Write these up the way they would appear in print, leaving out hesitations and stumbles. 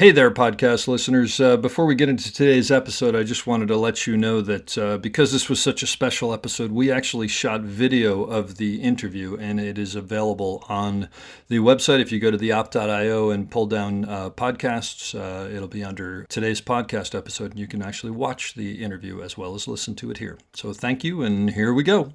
Hey there, podcast listeners. Before we get into today's episode, I just wanted to let you know that because this was such a special episode, we actually shot video of the interview, and it is available on the website. If you go to theop.io and pull down podcasts, it'll be under today's podcast episode, and you can actually watch the interview as well as listen to it here. So thank you, and here we go.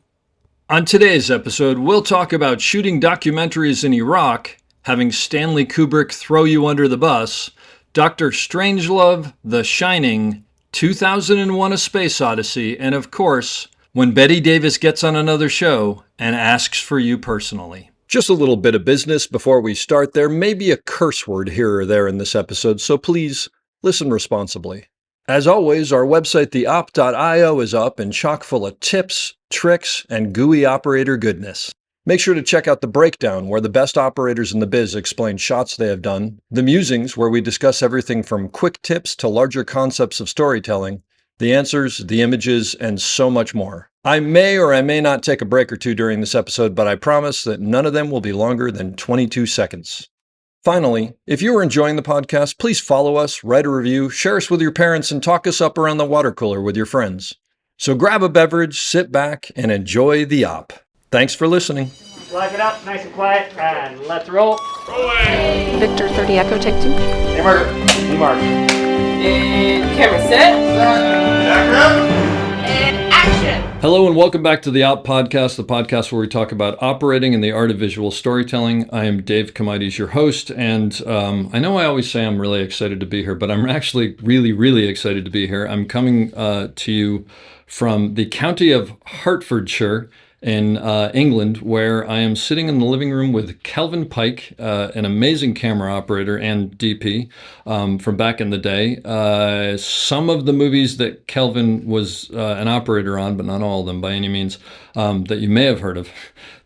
On today's episode, we'll talk about shooting documentaries in Iraq, having Stanley Kubrick throw you under the bus, Dr. Strangelove, The Shining, 2001 A Space Odyssey, and of course, when Bette David gets on another show and asks for you personally. Just a little bit of business before we start. There may be a curse word here or there in this episode, so please listen responsibly. As always, our website, theop.io, is up and chock full of tips, tricks, and gooey operator goodness. Make sure to check out The Breakdown, where the best operators in the biz explain shots they have done, The Musings, where we discuss everything from quick tips to larger concepts of storytelling, the answers, the images, and so much more. I may or I may not take a break or two during this episode, but I promise that none of them will be longer than 22 seconds. Finally, if you are enjoying the podcast, please follow us, write a review, share us with your parents, and talk us up around the water cooler with your friends. So grab a beverage, sit back, and enjoy the op. Thanks for listening. Lock it up, nice and quiet, and let's roll. Rolling. Victor 30 Echo, take 2. Hey, Mark. Hey, Mark. And camera set. And action. Hello and welcome back to the Op Podcast, the podcast where we talk about operating and the art of visual storytelling. I am Dave Comides, your host, and I know I always say I'm really excited to be here, but I'm actually really excited to be here. I'm coming to you from the county of Hertfordshire in England, where I am sitting in the living room with Kelvin Pike, an amazing camera operator and DP from back in the day. Some of the movies that Kelvin was an operator on, but not all of them by any means, that you may have heard of.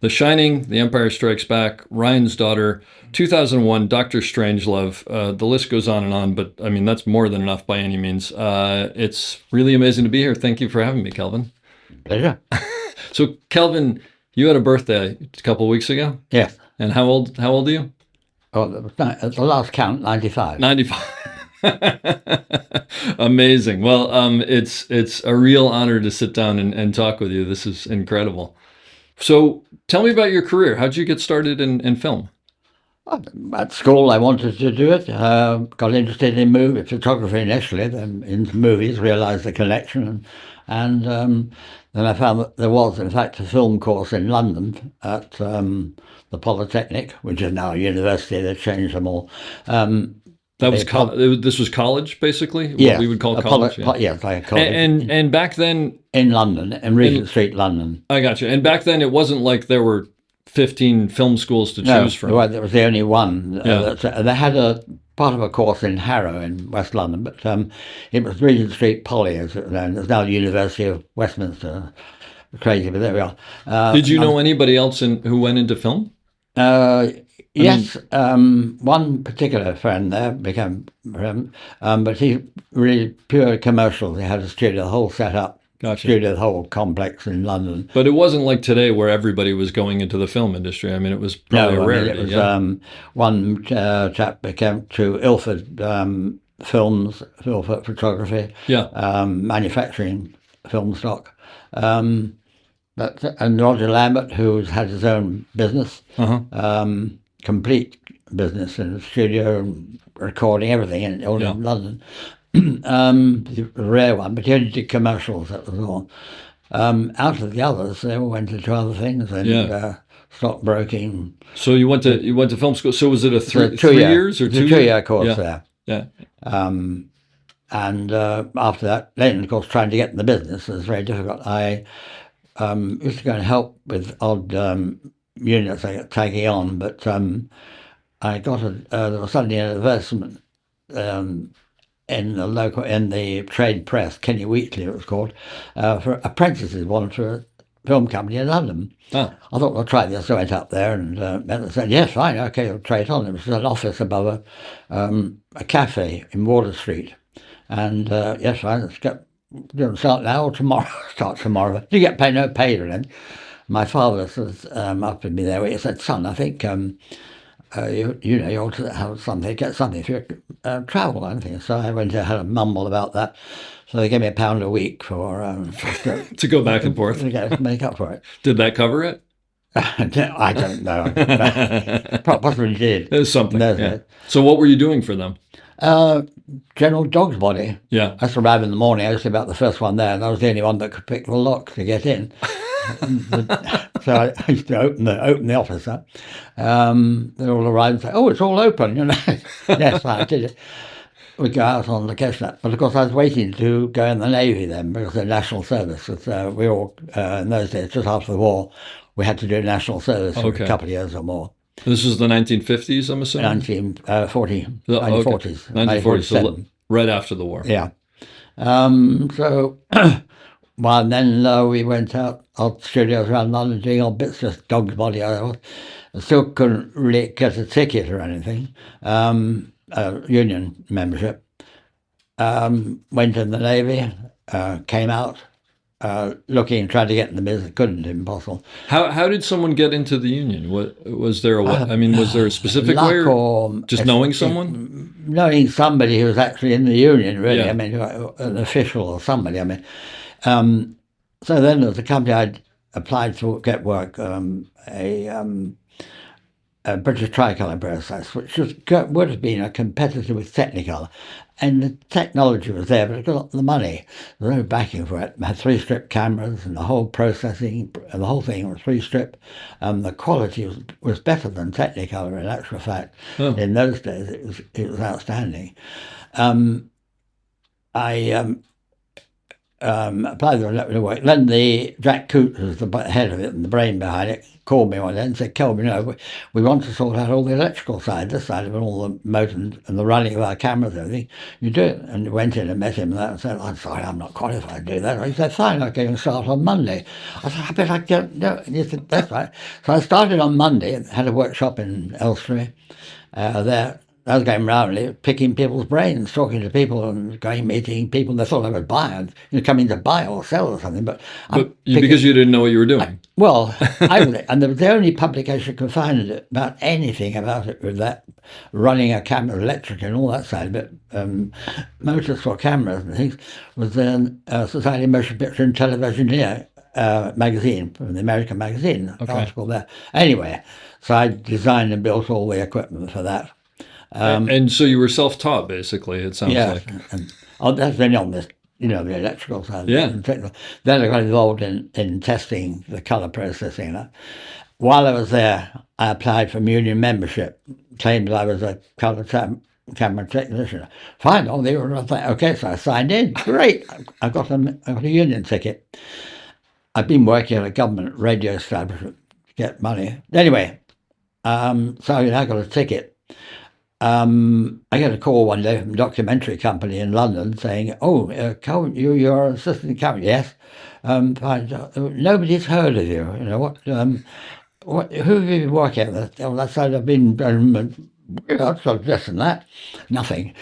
The Shining, The Empire Strikes Back, Ryan's Daughter, 2001, Dr. Strangelove. The list goes on, but I mean, that's more than enough by any means. It's really amazing to be here. Thank you for having me, Kelvin. Pleasure. So, Kelvin, you had a birthday a couple of weeks ago? Yes. And how old are you? Oh, at the last count, 95. 95. Amazing. Well, it's a real honor to sit down and talk with you. This is incredible. So, tell me about your career. How'd you get started in film? At school, I wanted to do it. Got interested in movie photography initially, then into movies, realised the connection, and then I found that there was, in fact, a film course in London at the Polytechnic, which is now a university. They've changed them all. This was college, basically? Yeah. What we would call college? Yes, like a college. And back then... In London, in Regent Street, London. I got you. And back then, it wasn't like there were 15 film schools to choose from. No, there was the only one. Yeah. They had a part of a course in Harrow in West London, but it was Regent Street Poly, as it was known. It's now the University of Westminster. Crazy, but there we are. Did you know anybody else who went into film? Yes, one particular friend there became friend, but he's really pure commercial. He had a studio, the whole setup. Gotcha. Studio, the whole complex in London. But it wasn't like today where everybody was going into the film industry. I mean, it was probably a rarity. It was, one chap became to Ilford Films, Ilford Photography, manufacturing film stock. And Roger Lambert, who's had his own business, complete business in the studio, recording everything in London. A rare one, but he only did commercials, that was all. Out of the others, they all went into other things and stockbroking. So you went to film school. So was it a 3 years or 2 years? 2-year course there. Yeah. And after that, then of course trying to get in the business was very difficult. I used to go and help with odd units I got taking on, but I got there was suddenly an advertisement in the trade press, Kenny Wheatley it was called, for apprentices, wanted for a film company in London. I thought, I'll try this. So I went up there and they said, yes, fine, okay, I'll try it on. It was an office above a cafe in Water Street. And yes, fine, let's get, start now or tomorrow? Start tomorrow. You get paid, no pay or anything. My father was up with me there. He said, son, I think you ought to have something, get something for your travel and things. So I went and had a mumble about that. So they gave me £1 a week for To go back and forth. to make up for it. Did that cover it? I don't know. Possibly did. It was something. No, Yeah. So what were you doing for them? General dog's body. Yeah. I used to arrive in the morning. I was about the first one there, and I was the only one that could pick the lock to get in. So I used to open the office up. They all arrived and say, "Oh, it's all open," you know. Yes, I did it. We'd go out on location. But of course, I was waiting to go in the Navy then because of national service. Because we all, in those days, just after the war, we had to do national service for a couple of years or more. This was the 1950s, I'm assuming? 1940, 1940s. 1940s, so right after the war. Yeah. So, well, then we went out studios around London doing all bits, just dog's body. I still couldn't really get a ticket or anything. Union membership. Went in the Navy, came out, looking, trying to get in the business, couldn't, impossible. How did someone get into the union? Was there a specific way, or just knowing someone? Knowing somebody who was actually in the union, really. Yeah. I mean, an official or somebody. I mean, so then there was a company I'd applied to get work, a British tricolour process, which would have been a competitor with Technicolor. And the technology was there, but it got the money. There was no backing for it. It had 3-strip cameras and the whole processing, and the whole thing was 3-strip. The quality was better than Technicolor, in actual fact. Oh. In those days, it was outstanding. I applied for the work. Then Jack Coote, who's the head of it and the brain behind it, called me one day and said, "Kelvin, we want to sort out all the electrical side, this side of it, all the motor and the running of our cameras and everything. You do it." And went in and met him and said, "I'm sorry, I'm not qualified to do that." He said, "Fine, okay, you can start on Monday." I said, "I bet I don't know." And he said, "That's right." So I started on Monday, had a workshop in Elstree there. I was going around picking people's brains, talking to people and going meeting people. They thought I would buy and coming to buy or sell or something. But because you didn't know what you were doing. And the only publication could find about anything about it with that running a camera, electric and all that side of it, motors for cameras and things, was the Society of Motion Picture and Television magazine, from the American magazine, article there. Anyway, so I designed and built all the equipment for that. And so you were self-taught, basically, it sounds like. And that's been on this, the electrical side. Yeah. Then I got involved in testing the colour processing. While I was there, I applied for union membership, claimed I was a colour camera technician. Fine, they were okay, so I signed in. Great, I got a union ticket. I've been working at a government radio establishment to get money. Anyway, so I got a ticket. I got a call one day from a documentary company in London saying, "Oh, Kelvin, you're an assistant camera." "Yes." "Fine. Nobody's heard of you. Who have you been working with?" "I said, I've been sort of this and that." Nothing.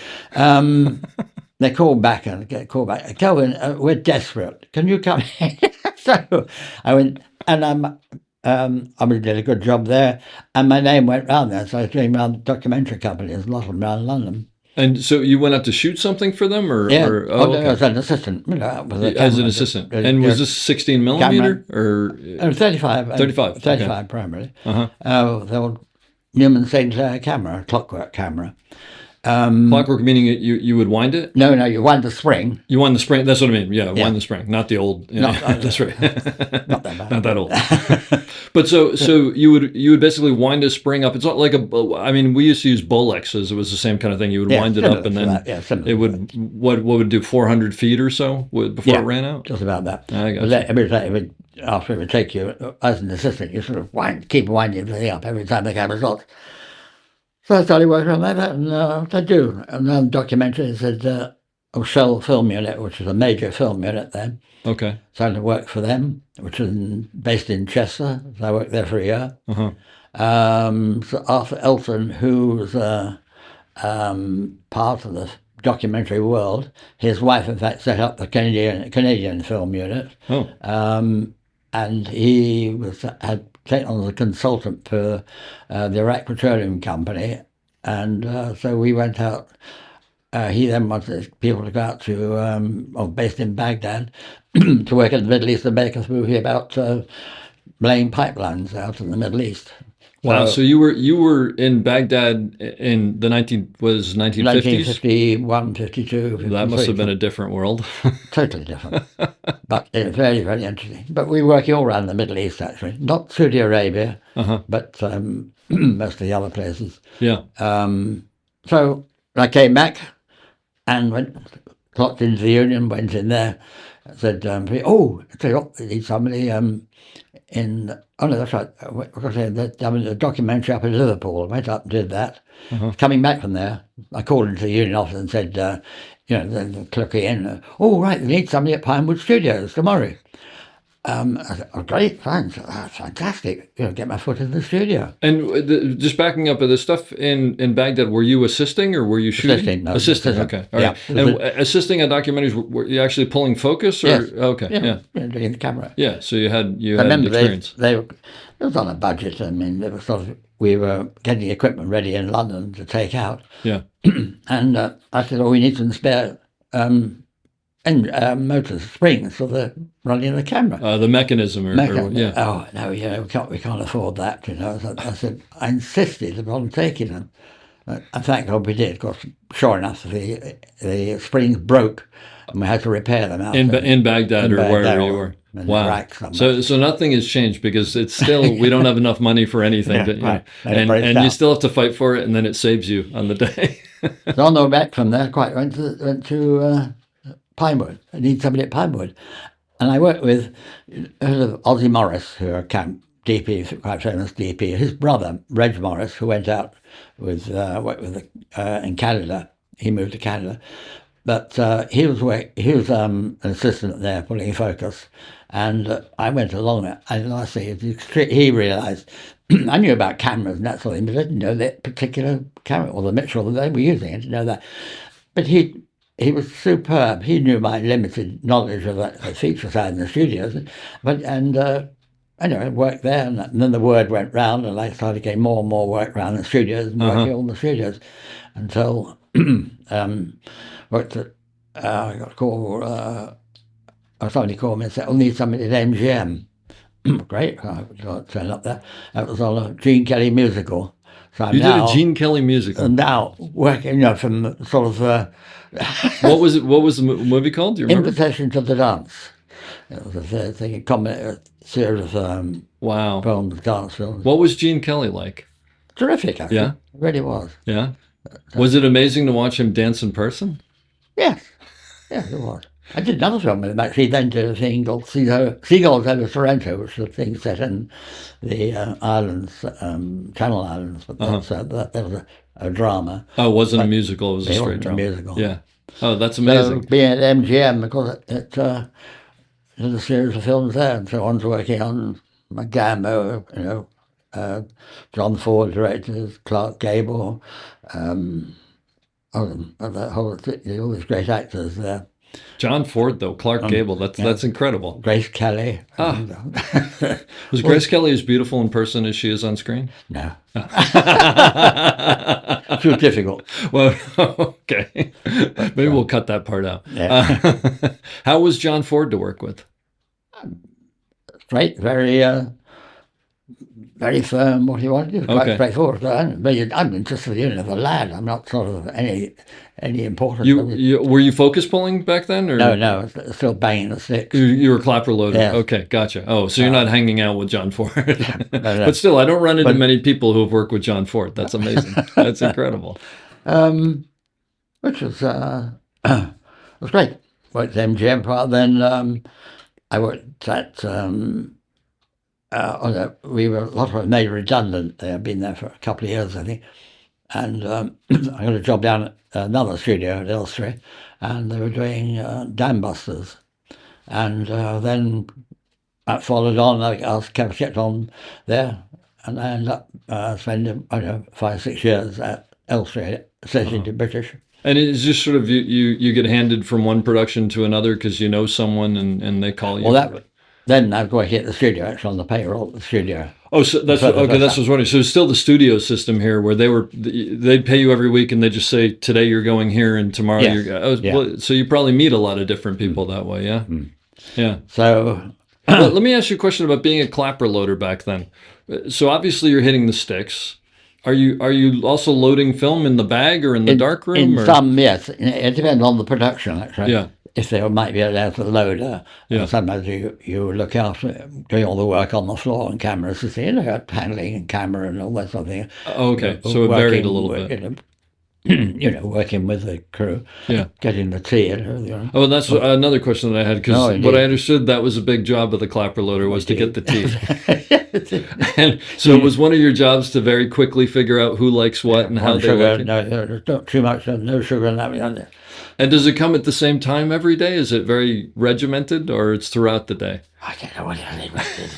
They called back and get called back. "Kelvin, we're desperate. Can you come in?" So I went, and I did a good job there, and my name went round there. So I was doing around documentary companies, a lot of them around London. And so you went out to shoot something for them, or yeah, okay. As an assistant, as an assistant. And was this 16 millimeter or 35? 35, 35 okay. primarily. Uh-huh. The old Newman St. Clair camera, clockwork camera. Clockwork meaning you would wind it? No, you wind the spring. You wind the spring. That's what I mean. Yeah, wind the spring, not the old. That's right. Not that bad. Not that old. But so you would basically wind a spring up. It's not like we used to use Bolexes. It was the same kind of thing. You would wind it up, and then it would what would do 400 feet or so before it ran out. Just about that. I got you. After it would take you as an assistant, you sort of keep winding the thing up every time the camera stops. So I started working on that, and I do. And then documentary said Shell Film Unit, which is a major film unit then. Okay. Started to work for them, which is based in Chester. So I worked there for a year. Uh-huh. So Arthur Elton, who was part of the documentary world, his wife, in fact, set up the Canadian Film Unit. Oh. And he had taken on as a consultant for the Iraq Petroleum Company, and so we went out. He then wanted people to go out to, based in Baghdad, to work in the Middle East and make a movie about laying pipelines out in the Middle East. Wow. So you were in Baghdad in the 1950s? 1951, 52, 53. That must have been a different world. Totally different. But it was very, very interesting. But we were working all around the Middle East, actually. Not Saudi Arabia, but most of the other places. Yeah. So I came back and clocked into the union, went in there, said, I tell you what, they need somebody that's right, the documentary up in Liverpool. I went up and did that. Coming back from there, I called into the union office and said, the clerk in, right, they need somebody at Pinewood Studios tomorrow. I said, great, thanks, that's fantastic. Get my foot in the studio. And just backing up, the stuff in Baghdad, were you assisting or were you shooting? Assisting, okay. All right. And assisting on documentaries, were you actually pulling focus? Or? Yes. Okay, yeah. Doing the camera. Yeah, so you had experience. It was on a budget. I mean, it was we were getting equipment ready in London to take out. Yeah. And I said, we need some spare motors, springs for the running of the camera. The mechanism, yeah. Oh no, we can't afford that. So I said, I insisted upon taking them, and thank God we did. Of course, sure enough, the springs broke, and we had to repair them out in Baghdad or wherever you were. Wow. So nothing has changed because it's still we don't have enough money for anything. Right. And you still have to fight for it, and then it saves you on the day. So on the way back from there, went to Pinewood. I need somebody at Pinewood. And I worked with Ozzie Morris, who are camp DP, quite famous DP. His brother, Reg Morris, who went out worked with in Canada. He moved to Canada. But he was an assistant there, pulling focus. And I went along it. And lastly, he realised, I knew about cameras and that sort of thing, but I didn't know that particular camera, or the Mitchell that they were using. I didn't know that. But he was superb. He knew my limited knowledge of the feature side in the studios, anyway, worked there, and then the word went round, and I started getting more and more work around the studios and working all the studios until worked at. I got a call. Somebody called me and said, "I need somebody at MGM." Great, I turned up there. That was on a Gene Kelly musical. So you did a Gene Kelly musical. And now working, from sort of. What was it? What was the movie called? Do you remember? Invitation to the Dance. It was a thing, a series of films, dance films. What was Gene Kelly like? Terrific, actually. Yeah, it really was. Yeah. Was it amazing to watch him dance in person? Yes, it was. I did another film with him, actually, then did a thing called Seagulls Over Sorrento, which was a thing set in the islands, Channel Islands, but that was a drama. Oh, it wasn't a musical, it was a straight drama. A musical. Yeah. Oh, that's amazing. So being at MGM, because it there's a series of films there, and so one's working on Gambo, John Ford directors, Clark Gable, all these great actors there. John Ford, though, Clark Gable, that's incredible. Grace Kelly. Was Grace Kelly as beautiful in person as she is on screen? No. Too difficult. Well, okay. Maybe we'll cut that part out. Yeah. How was John Ford to work with? Great, very firm, what he wanted. Quite straightforward. I'm interested in as a lad. I'm not sort of any important. Were you focus pulling back then? Or? No, still banging the sticks. You were clapper loading. Yes. Okay, gotcha. Oh, so you're not hanging out with John Ford. No. But still, I don't run into many people who have worked with John Ford. That's amazing. That's incredible. Which was was great. Worked at MGM part. Then I worked at. We were a lot of us made redundant. They had been there for a couple of years, I think, and I got a job down at another studio at Elstree, and they were doing Dam Busters, and then that followed on. I kept on there, and I ended up spending 5-6 years at Elstree, Associated British. And it's just sort of you get handed from one production to another because you know someone and they call you. Well, then I was working at the studio, actually on the payroll at the studio. Oh, so that's So okay. That's that- what's wondering. So it's still the studio system here, where they'd pay you every week, and they just say today you're going here, and tomorrow Yes. you're. Oh, Yeah. well, so you probably meet a lot of different people that way, yeah. Yeah. So Well, let me ask you a question about being a clapper loader back then. So obviously you're hitting the sticks. Are you also loading film in the bag or in the dark room? in or? some, yes, it depends on the production, actually. Yeah. If they might be allowed to load, Yeah. sometimes you look after doing all the work on the floor and cameras, to see, handling and camera and all that sort of thing. Oh, okay, so it varied a little bit. Working with the crew, Yeah. getting the tea and everything. Oh, and that's another question that I had, because Oh, what indeed. I understood, that was a big job of the clapper loader, was to get the tea. And so it was one of your jobs to very quickly figure out who likes what and how One they sugar, like it. no, there's not too much, no sugar in that. And does it come at the same time every day? Is it very regimented, or it's throughout the day? I don't know what it is.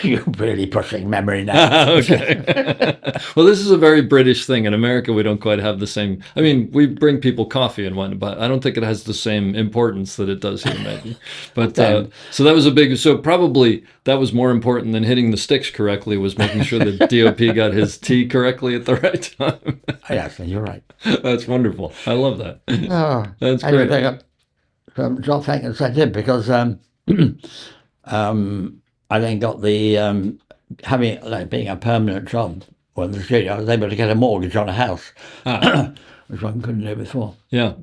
You're really pushing memory now. Okay. Well, this is a very British thing. In America, we don't quite have the same. I mean, we bring people coffee and whatnot, but I don't think it has the same importance that it does here, maybe. But so that was a big. So probably that was more important than hitting the sticks correctly, was making sure that DOP got his tea correctly at the right time. Yes, you're right. That's wonderful. I love that. Oh, That's I great. didn't think job thanks I did, because I then got the having being a permanent job in the studio. I was able to get a mortgage on a house, which one couldn't do before. Yeah.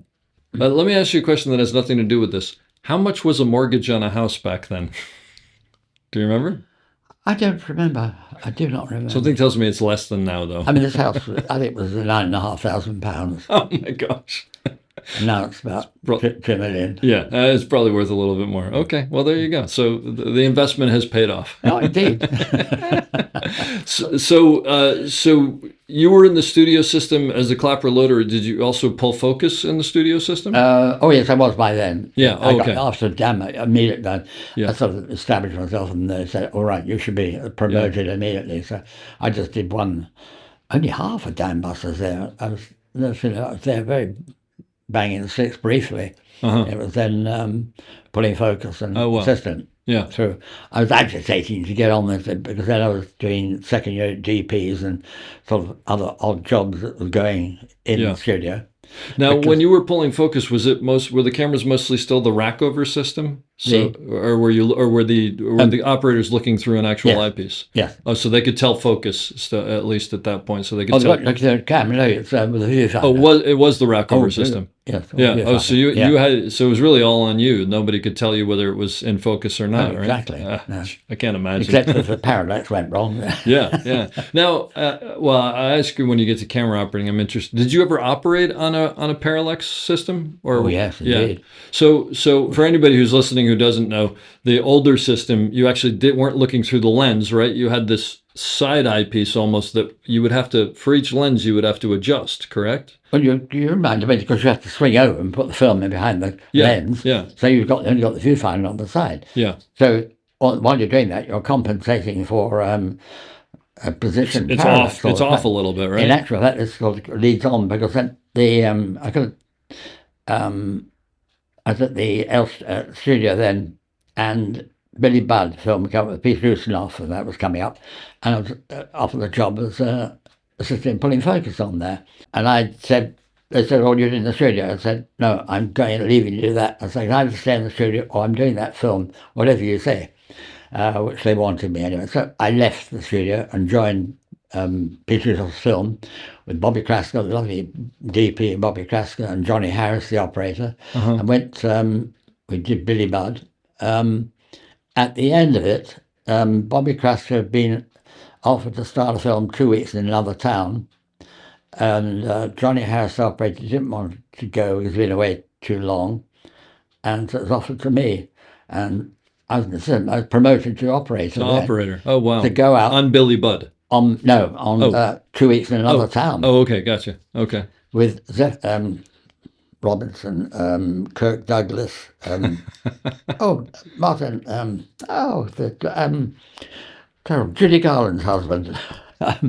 But let me ask you a question that has nothing to do with this. How much was a mortgage on a house back then? Do you remember? I don't remember. I do not remember. Something tells me it's less than now, though. I mean, this house, I think, was £9,500. Oh my gosh. And now it's about 2 million. Yeah, it's probably worth a little bit more. Okay, well, there you go. So the investment has paid off. Oh, indeed. So you were in the studio system as a clapper loader. Did you also pull focus in the studio system? Oh, yes, I was by then. Yeah, I okay. got, after DAM, immediately, Yeah. I sort of established myself, and they said, all right, you should be promoted immediately. So I just did only half a DAM busters there. I was there very banging the sticks briefly. Uh-huh. It was then pulling focus and Oh, wow. assistant. Yeah. through. I was agitating to get on with it, because then I was doing second year DPs and sort of other odd jobs that was going in Yeah. the studio. Now, when you were pulling focus, were the cameras mostly still the rack over system? So, or were the operators looking through an actual yes. eyepiece? Yes. Oh, so they could tell focus at least at that point. So they could Oh, tell. look at the camera. No, it's with a viewfinder. Oh, it was the rack over Oh, system. Yes. Yeah. Oh, so you had, so it was really all on you. Nobody could tell you whether it was in focus or not, Oh, right? exactly. No. I can't imagine. Except if the parallax went wrong. Yeah. Now, well, I ask you, when you get to camera operating, I'm interested. Did you ever operate on a parallax system? Or Oh, yes, indeed. So for anybody who's listening who doesn't know, the older system, you actually weren't looking through the lens, right? You had this side eyepiece almost that you would have to, for each lens, you would have to adjust, correct? Well, you remind me, because you have to swing over and put the film in behind the lens. Yeah. So you've only got the viewfinder on the side. Yeah. So while you're doing that, you're compensating for a position. It's parallax off. It's off a little bit, right? In actual fact, it sort of leads on, because then I was at the studio then, and Billy Budd film came up with Peter Ustinov, and that was coming up, and I was offered the job as assistant pulling focus on there. And they said, oh, you're in the studio. I said, no, I'm leaving to do that. I said, I either stay in the studio or I'm doing that film, whatever you say, which they wanted me anyway. So I left the studio and joined Peter Ustinov's film with Bobby Krasker, the lovely DP, Bobby Krasker, and Johnny Harris, the operator, and went, we did Billy Budd. At the end of it, Bobby Krasker had been offered to start a film 2 weeks in another town, and Johnny Harris, the operator, didn't want to go. He's been away too long, and so it was offered to me, and I was promoted to operator. Operator. Oh, wow. To go out on Billy Budd. On 2 weeks in another town. Oh, okay, gotcha. Okay. With Robinson, Kirk Douglas, Martin, Judy Garland's husband.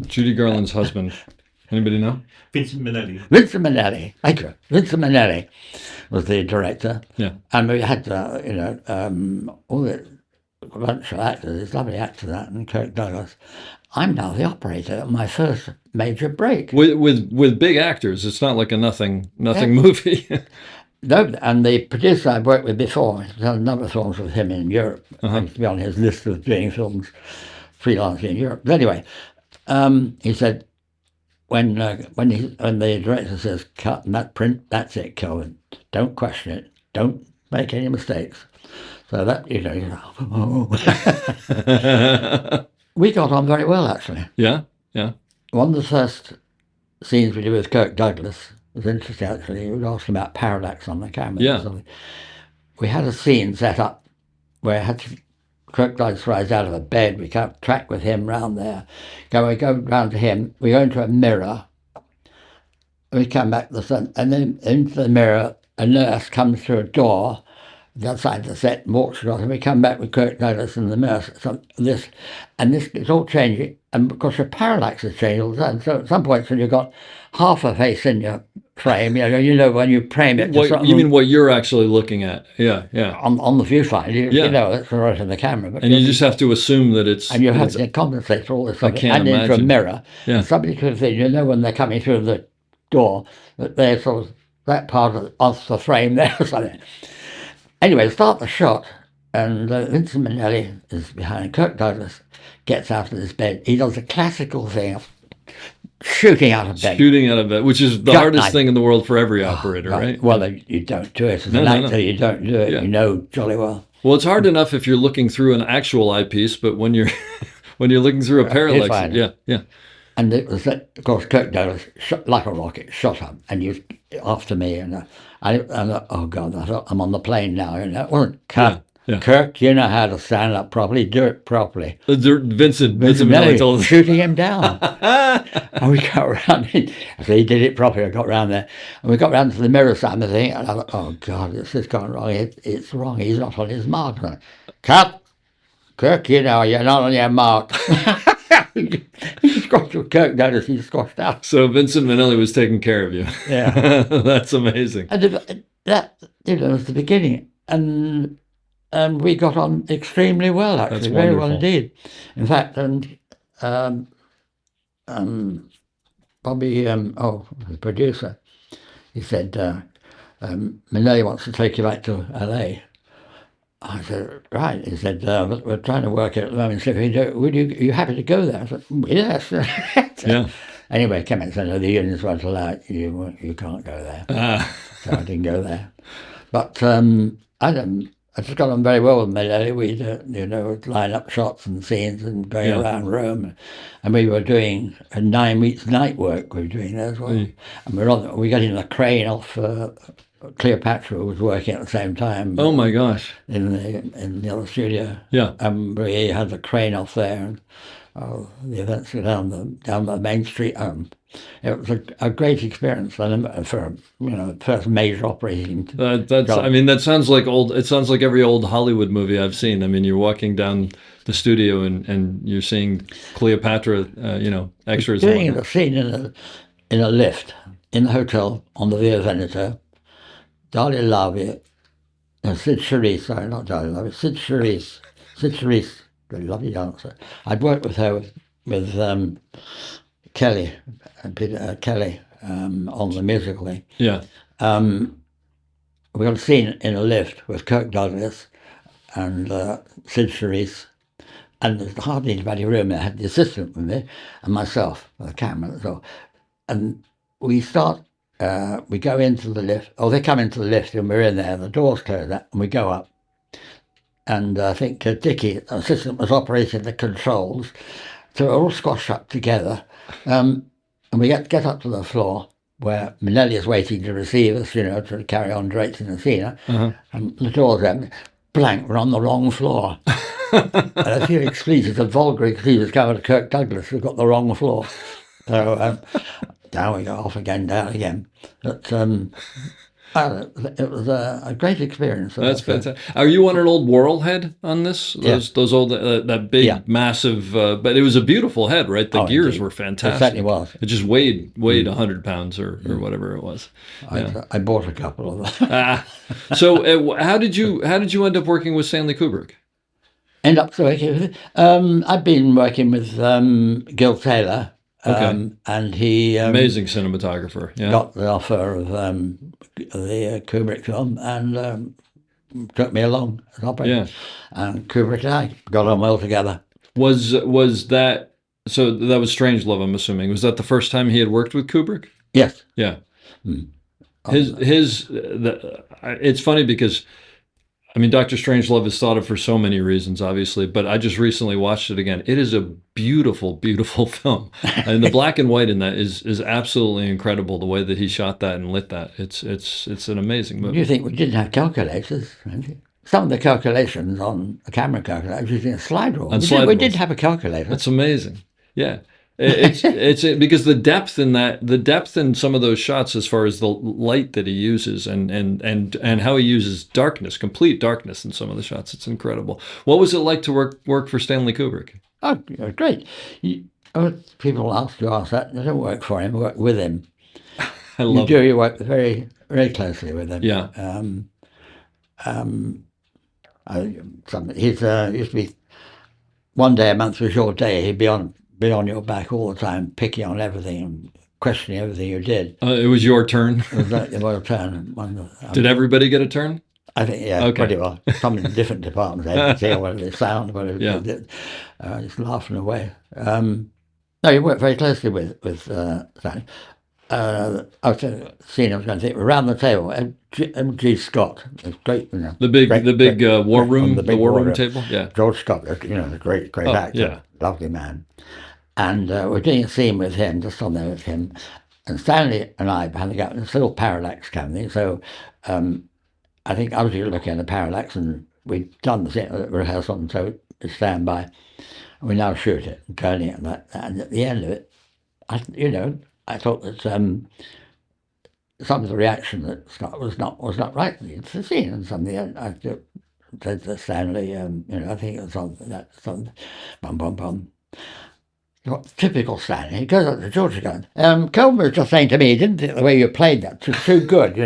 Judy Garland's husband. Anybody know? Vincent Minnelli. Vincent Minnelli. Thank you. Vincent Minnelli was the director. Yeah. And we had, all the a bunch of actors, these lovely actors, that, and Kirk Douglas. I'm now the operator at my first major break. With big actors, it's not like a nothing movie. No, and the producer I've worked with before, I've done a number of films with him in Europe. I used to be on his list of doing films freelancing in Europe. But anyway, he said, when the director says, cut and that print, that's it, Kelvin. Don't question it. Don't make any mistakes. So that, we got on very well, actually. Yeah. One of the first scenes we did with Kirk Douglas was interesting, actually. We were asking about parallax on the camera. Yeah. So we had a scene set up where Kirk Douglas rise out of a bed. We kept track with him round there. We go round to him. We go into a mirror. We come back to the sun, and then into the mirror, a nurse comes through a door outside the set and walks across, and we come back with Kirk Douglas in the mirror. So this it's all changing, and because your parallax has changed all the time. So at some points when you've got half a face in your frame, when you frame it. You mean what you're actually looking at? Yeah. On the viewfinder, you know it's right in the camera. But and you just have to assume that it's... And you have to compensate for all this stuff. Can't and imagine. Into a mirror. Yeah. Somebody could say, when they're coming through the door, that they're sort of that part of the frame there or something. Anyway, start the shot, and Vincent Minnelli is behind. Kirk Douglas gets out of his bed. He does a classical thing of shooting out of bed. Which is the hardest thing in the world for every operator, right? Well, you don't do it. As an actor, you don't do it. Yeah. You know jolly well. Well, it's hard enough if you're looking through an actual eyepiece, but when you're looking through a parallax, yeah. And it was, of course, Kirk Douglas shot like a rocket, shot up, and he was after me, and oh God, I thought I'm on the plane now. It wasn't cut. Yeah. Kirk, you know how to stand up properly. Do it properly. Vincent Minnelli told us. Shooting him down. And we got around. So he did it properly. I got around there, and we got round to the mirror side of the thing, and I thought, oh God, this has gone wrong. It's wrong. He's not on his mark. Cut, Kirk. You're not on your mark. He squashed with Kirk Douglas. He squashed out. So Vincent Minnelli was taking care of you. Yeah, that's amazing. And that was the beginning, and we got on extremely well, actually, That's very wonderful. well indeed. In fact, Bobby, the producer, he said, Minnelli wants to take you back to LA. I said, right. He said, we're trying to work it at the moment. So are you happy to go there? I said, yes. Yeah. Anyway, I came out and said, no, the unions won't allow it. You can't go there. So I didn't go there. But I just got on very well with Minnelli. We'd line up shots and scenes and going around Rome. And we were doing a 9 weeks night work we were doing there as well. And we got in the crane off Cleopatra was working at the same time. Oh my gosh! In the other studio. Yeah. And we had the crane off there, and the events were down the main street. It was a great experience for first major operating. That sounds like old. It sounds like every old Hollywood movie I've seen. I mean, you're walking down the studio and you're seeing Cleopatra. Extras. Doing a scene in a lift in the hotel on the Via Veneto. Dalia Lavia, Sid Charisse, sorry, not Dalia Lavia, Sid Charisse, very lovely dancer. I'd worked with her with Kelly, Peter Kelly, on the musical thing. Yeah. We got a scene in a lift with Kirk Douglas and Sid Charisse, and there's hardly anybody in the room. I had the assistant with me and myself, the camera as well. And we go into the lift, they come into the lift and we're in there, and the doors close up, and we go up. And I think Dickie, the assistant, was operating the controls. So we're all squashed up together. And we get up to the floor where Minnelli is waiting to receive us, to carry on directing the scene. And the doors open, blank, we're on the wrong floor. And a few expletives, a vulgar expletives coming to Kirk Douglas, we've got the wrong floor. So down we go, off again, down again. But it was a great experience. That's fantastic. Are you on an old Worrell head on this? Those old, that big, massive, but it was a beautiful head, right? The gears indeed. were fantastic. It certainly was. It just weighed 100 pounds or whatever it was. I bought a couple of them. So how did you end up working with Stanley Kubrick? End up working with. I've been working with Gil Taylor, Okay. and he Amazing cinematographer. Yeah. got the offer of the Kubrick film and took me along as operator. Yeah. And Kubrick and I got on well together. Was that so? That was Strangelove, I'm assuming. Was that the first time he had worked with Kubrick? Yes. Yeah. Mm. It's funny because I mean, Doctor Strangelove is thought of for so many reasons, obviously, but I just recently watched it again. It is a beautiful, beautiful film, and the black and white in that is absolutely incredible. The way that he shot that and lit that, it's an amazing movie. You think we didn't have calculators? Some of the calculations on a camera calculator was using a slide rule. We did have a calculator. That's amazing. Yeah. It's because the depth in some of those shots, as far as the light that he uses and how he uses darkness, complete darkness in some of the shots, it's incredible. What was it like to work for Stanley Kubrick? Oh, great. People ask that. They don't work for him, work with him. I love it. You work very, very closely with him. Yeah. He used to be one day a month was your day. He'd be on your back all the time, picking on everything and questioning everything you did. It was your turn. It was your turn. Did everybody get a turn? I think, yeah, okay. Pretty well. Some in different departments, editing, whether they sound, whatever yeah. they did. Just laughing away. No, you worked very closely with Stanley. I was going to think around the table. M.G. Scott, it's great. You know, the big war room table. Yeah, George Scott, the great actor, yeah. Lovely man. And we're doing a scene with him, just on there with him. And Stanley and I had to go in this little parallax camera. So I think I was looking at the parallax, and we'd done the rehearsal, and so we stand by. And we now shoot it and turning it like that. And at the end of it, I thought that some of the reaction that Scott was not right in the scene, and something I said to Stanley, I think it was on that song, bum bum bum. Typical Stanley. He goes up to George and goes, Kelvin was just saying to me, he didn't think the way you played that was too good,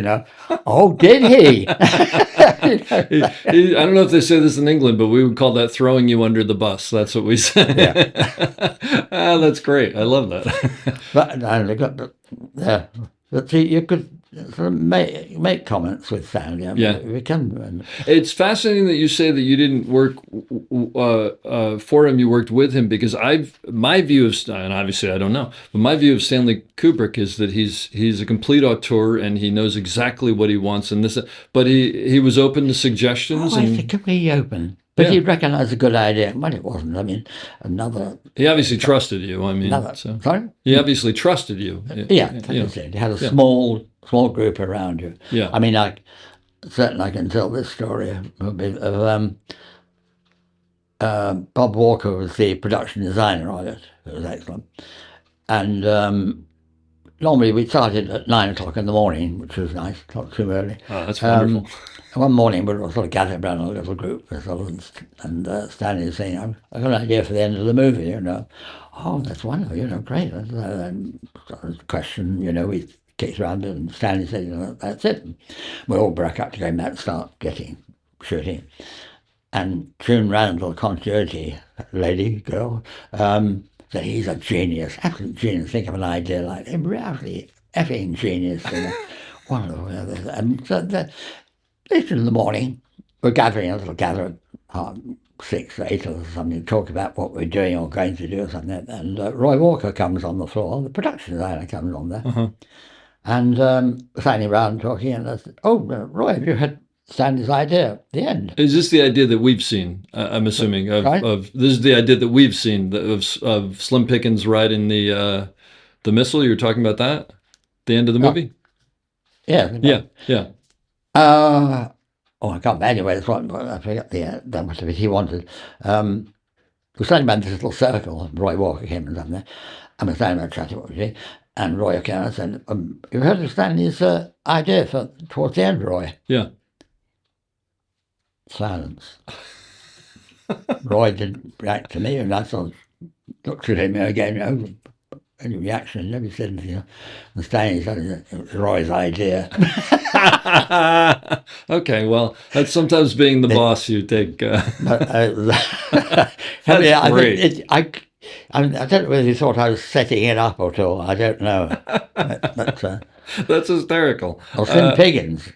Oh, did he? I don't know if they say this in England, but we would call that throwing you under the bus. That's what we say. Yeah. That's great. I love that. But you could sort of make comments with Stanley. It's fascinating that you say that you didn't work for him, you worked with him, because my view of, and obviously I don't know, but my view of Stanley Kubrick is that he's a complete auteur and he knows exactly what he wants, and but he was open to suggestions. I think completely open. But he recognised a good idea. Well, it wasn't. I mean, he obviously trusted you. Sorry? He obviously trusted you. Yeah, he had a small group around you. Yeah. I mean, certainly I can tell this story of Bob Walker was the production designer on it. It was excellent. And normally we started at 9 o'clock in the morning, which was nice, not too early. Oh, that's wonderful. One morning we were sort of gathered around a little group, and Stanley was saying, I've got an idea for the end of the movie, Oh, that's wonderful, great. And question, we kicked around and Stanley said, that's it. And we all broke up to go back and start shooting. And June Randall, continuity girl, said, he's a genius, absolute genius. Think of an idea like him, really effing genius. Wonderful. And so later in the morning, we're gathering a little gather at 6 or 8 or something to talk about what we're doing or going to do or something. And Roy Walker comes on the floor, the production designer comes on there. Uh-huh. And standing around talking, and I said, Roy, have you had Stanley's idea at the end? Is this the idea that we've seen? I'm assuming of this is the idea that we've seen of Slim Pickens riding the missile. You're talking about that? The end of the movie? Yeah. I can't remember. Anyway, that's what I forget that much of it he wanted. We were standing around this little circle, and Roy Walker came and something, and we were standing around chatting what we were doing, and Roy came and said, you heard of Stanley's idea for towards the end, Roy? Yeah. Silence. Roy didn't react to me, and I sort of looked at him again, any reaction, never said anything. And Stanley said it was Roy's idea. Okay, well, that's sometimes being the boss. You take. But, That's I great. think I mean, I don't know whether he thought I was setting it up at all. I don't know. But That's hysterical. or Slim Piggins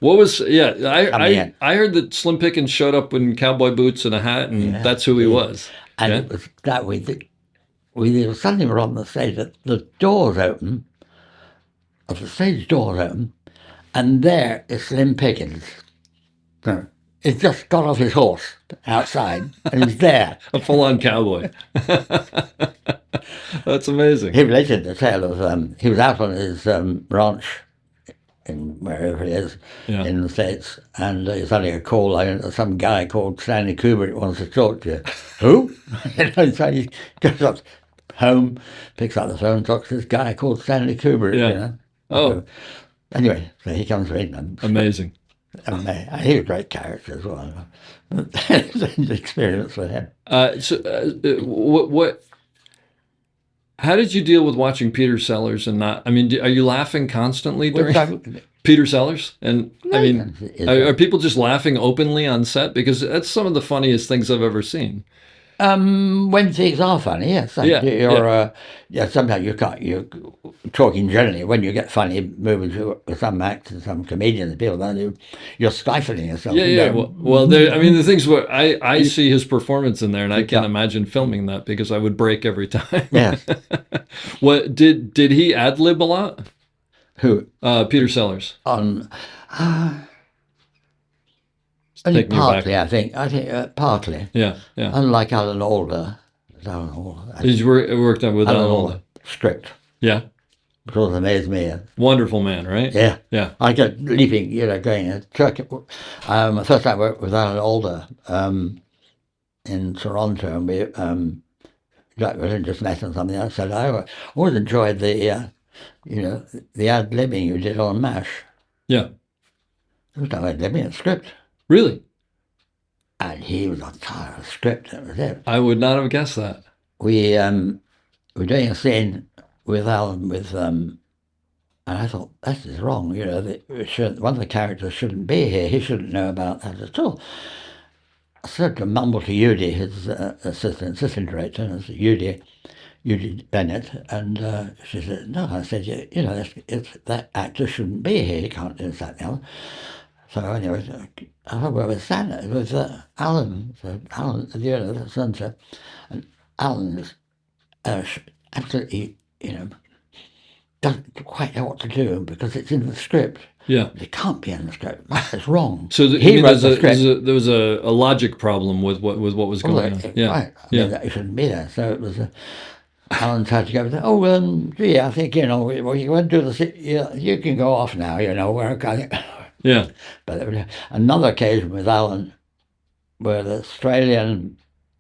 What was? Yeah, coming in. I heard that Slim Pickens showed up in cowboy boots and a hat, and Yeah, that's who he was. and Yeah. it was that we suddenly were on the stage. The doors open, the stage doors open, and there is Slim Pickens. So he just got off his horse outside, and he's there. A full-on cowboy. That's amazing. He related the tale of he was out on his ranch in wherever it is Yeah. in the States, and he's having a call. Some guy called Stanley Kubrick wants to talk to you. Who? So he goes up home, picks up the phone, talks to this guy called Stanley Kubrick. Yeah. You know. Oh. So, anyway, so he comes to England. Amazing. And he was a great character as well. It's an experience for him. What? How did you deal with watching Peter Sellers and not? I mean, are you laughing constantly during Peter Sellers? And I mean, are people just laughing openly on set? Because that's some of the funniest things I've ever seen. When things are funny, yes. Sometimes you can't. You're talking generally. When you get funny movies with some actors, some comedians, people, then you're stifling yourself. Yeah. Well, I mean, the things where I see his performance in there, and I can't imagine filming that because I would break every time. Yes. What did he ad lib a lot? Who? Peter Sellers. On. Only partly, I think. Partly. Yeah. Unlike Alan Alda. He's worked on with Alan Alda. Script. Yeah. Which always amazed me. Wonderful man, right? Yeah. I get leaping, going. First I worked with Alan Alda in Toronto, and we just met on something. I said, I always enjoyed the ad libbing you did on MASH. Yeah. There was no ad libbing in script. Really? And he was on fire of script. That was it. I would not have guessed that. We were doing a scene with Alan and I thought, this is wrong. One of the characters shouldn't be here. He shouldn't know about that at all. I started to mumble to Judy, his assistant director, and Judy Bennett, and she said, no. I said, that actor shouldn't be here. He can't do that now. So anyway, I worked with Alan. So Alan, the censor, and Alan is absolutely, doesn't quite know what to do because it's in the script. Yeah, it can't be in the script. It's wrong. So he wrote the script. There was a logic problem with what was going on. Yeah, right. It shouldn't be there. So it was Alan tried to go. Oh, gee, I think you want to do this. You can go off now. We're going. Yeah. But there was another occasion with Alan where the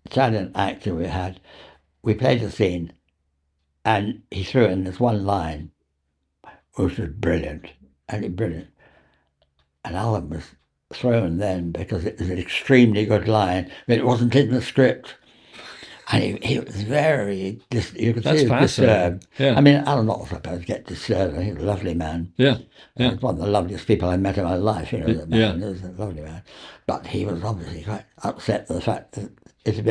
Italian actor we played a scene and he threw in this one line, which was brilliant. And Alan was thrown then because it was an extremely good line, but it wasn't in the script. And he was very, you could see he was disturbed. Yeah. I mean, Alan not supposed to get disturbed. He's a lovely man. Yeah. He's one of the loveliest people I met in my life. That man is a lovely man. But he was obviously quite upset with the fact that a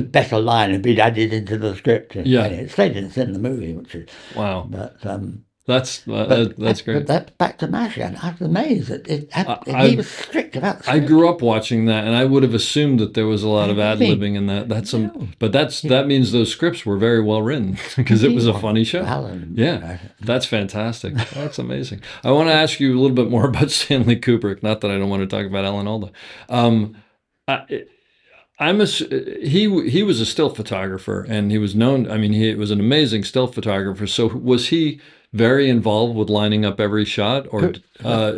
better line had been added into the script. Yeah. And it stayed in the movie, which is wow. But that's great. But back to MASH again. I was amazed that he was strict about the script. I grew up watching that, and I would have assumed that there was a lot of ad libbing in that. That means those scripts were very well written because it was a funny show. Yeah, that's fantastic. That's amazing. I want to ask you a little bit more about Stanley Kubrick. Not that I don't want to talk about Alan Alda. He was a still photographer, and he was known. I mean, he was an amazing still photographer. So was he very involved with lining up every shot, or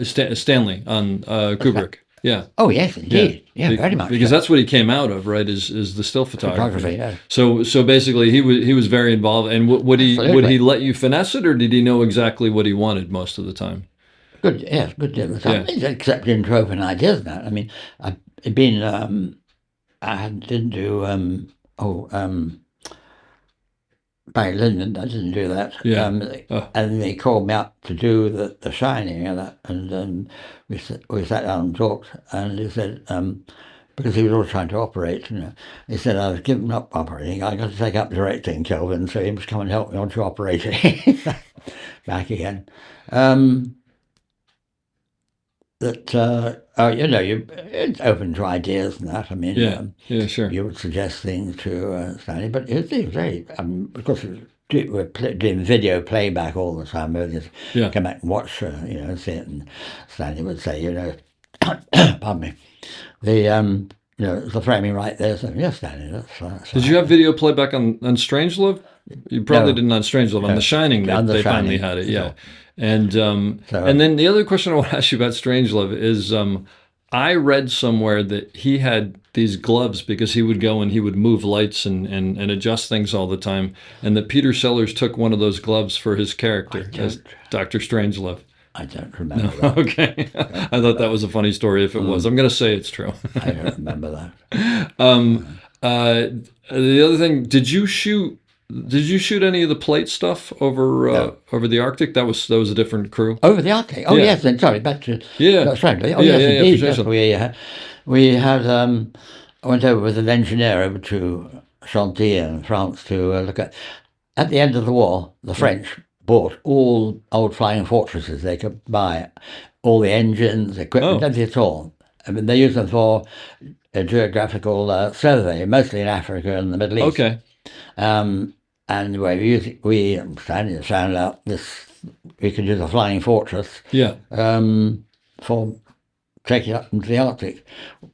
Stanley on Kubrick? Yeah. Oh yes, indeed. Yeah, very much. Because that's what he came out of, right? Is the still photography? Yeah. So basically, he was very involved. And would he let you finesse it, or did he know exactly what he wanted most of the time? Good. Yes, good. Except in open ideas. Now, I mean, I've been. I didn't do. Barry Lyndon. I didn't do that. Yeah. Oh, And they called me up to do the Shining and that, and we sat down and talked, and he said, because he was always trying to operate, he said, I've given up operating. I got to take up directing, Kelvin, so he must come and help me on to operating. Back again. It's open to ideas and that. I mean, yeah, sure. you would suggest things to Stanley, but it was very, because we're doing video playback all the time. We'll just come back and watch, see it, and Stanley would say, pardon me, the framing right there. So yes, Stanley, that's Did you have video playback on Strangelove? You probably didn't on Strangelove. On The Shining, they finally had it. Yeah. And and then the other question I want to ask you about Strangelove is, I read somewhere that he had these gloves because he would go and he would move lights and adjust things all the time, and that Peter Sellers took one of those gloves for his character as Dr. Strangelove. I don't remember that. Okay. I thought that was a funny story if it was. I'm going to say it's true. I don't remember that. The other thing, did you shoot any of the plate stuff over the Arctic? That was a different crew. Over the Arctic? Oh, yes. And sorry, back to Australia. Oh, yeah, yes, yeah, indeed. We had I went over with an engineer over to Chantilly in France to look at the end of the war, the French bought all old flying fortresses they could buy, all the engines, equipment, everything at all. I mean, they used them for a geographical survey, mostly in Africa and the Middle East. Okay. And we found out we could use a flying fortress for taking up into the Arctic,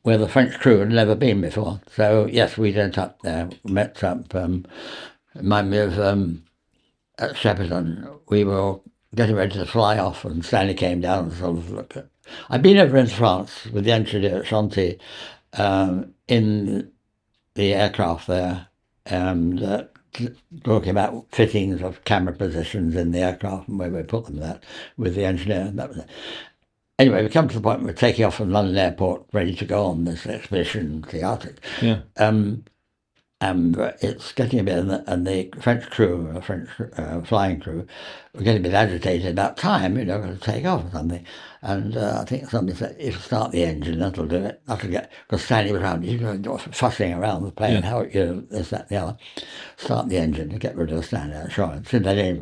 where the French crew had never been before. So yes, we went up there, met up. Remind me of at Shepperton. We were getting ready to fly off, and Stanley came down and sort of looked at. I've been over in France with the engineer at Chantilly in the aircraft there, and talking about fittings of camera positions in the aircraft and where we put them that with the engineer. And that was it. Anyway, we come to the point where we're taking off from London Airport, ready to go on this expedition to the Arctic. Yeah. And it's getting a bit, and the French crew, French flying crew, were getting a bit agitated about time, to take off or something. And I think somebody said, if you start the engine, that'll do it. That'll get, because Stanley was around, fussing around the plane, how, this, that, the other. Start the engine to get rid of the Stanley. Sure. Send that in.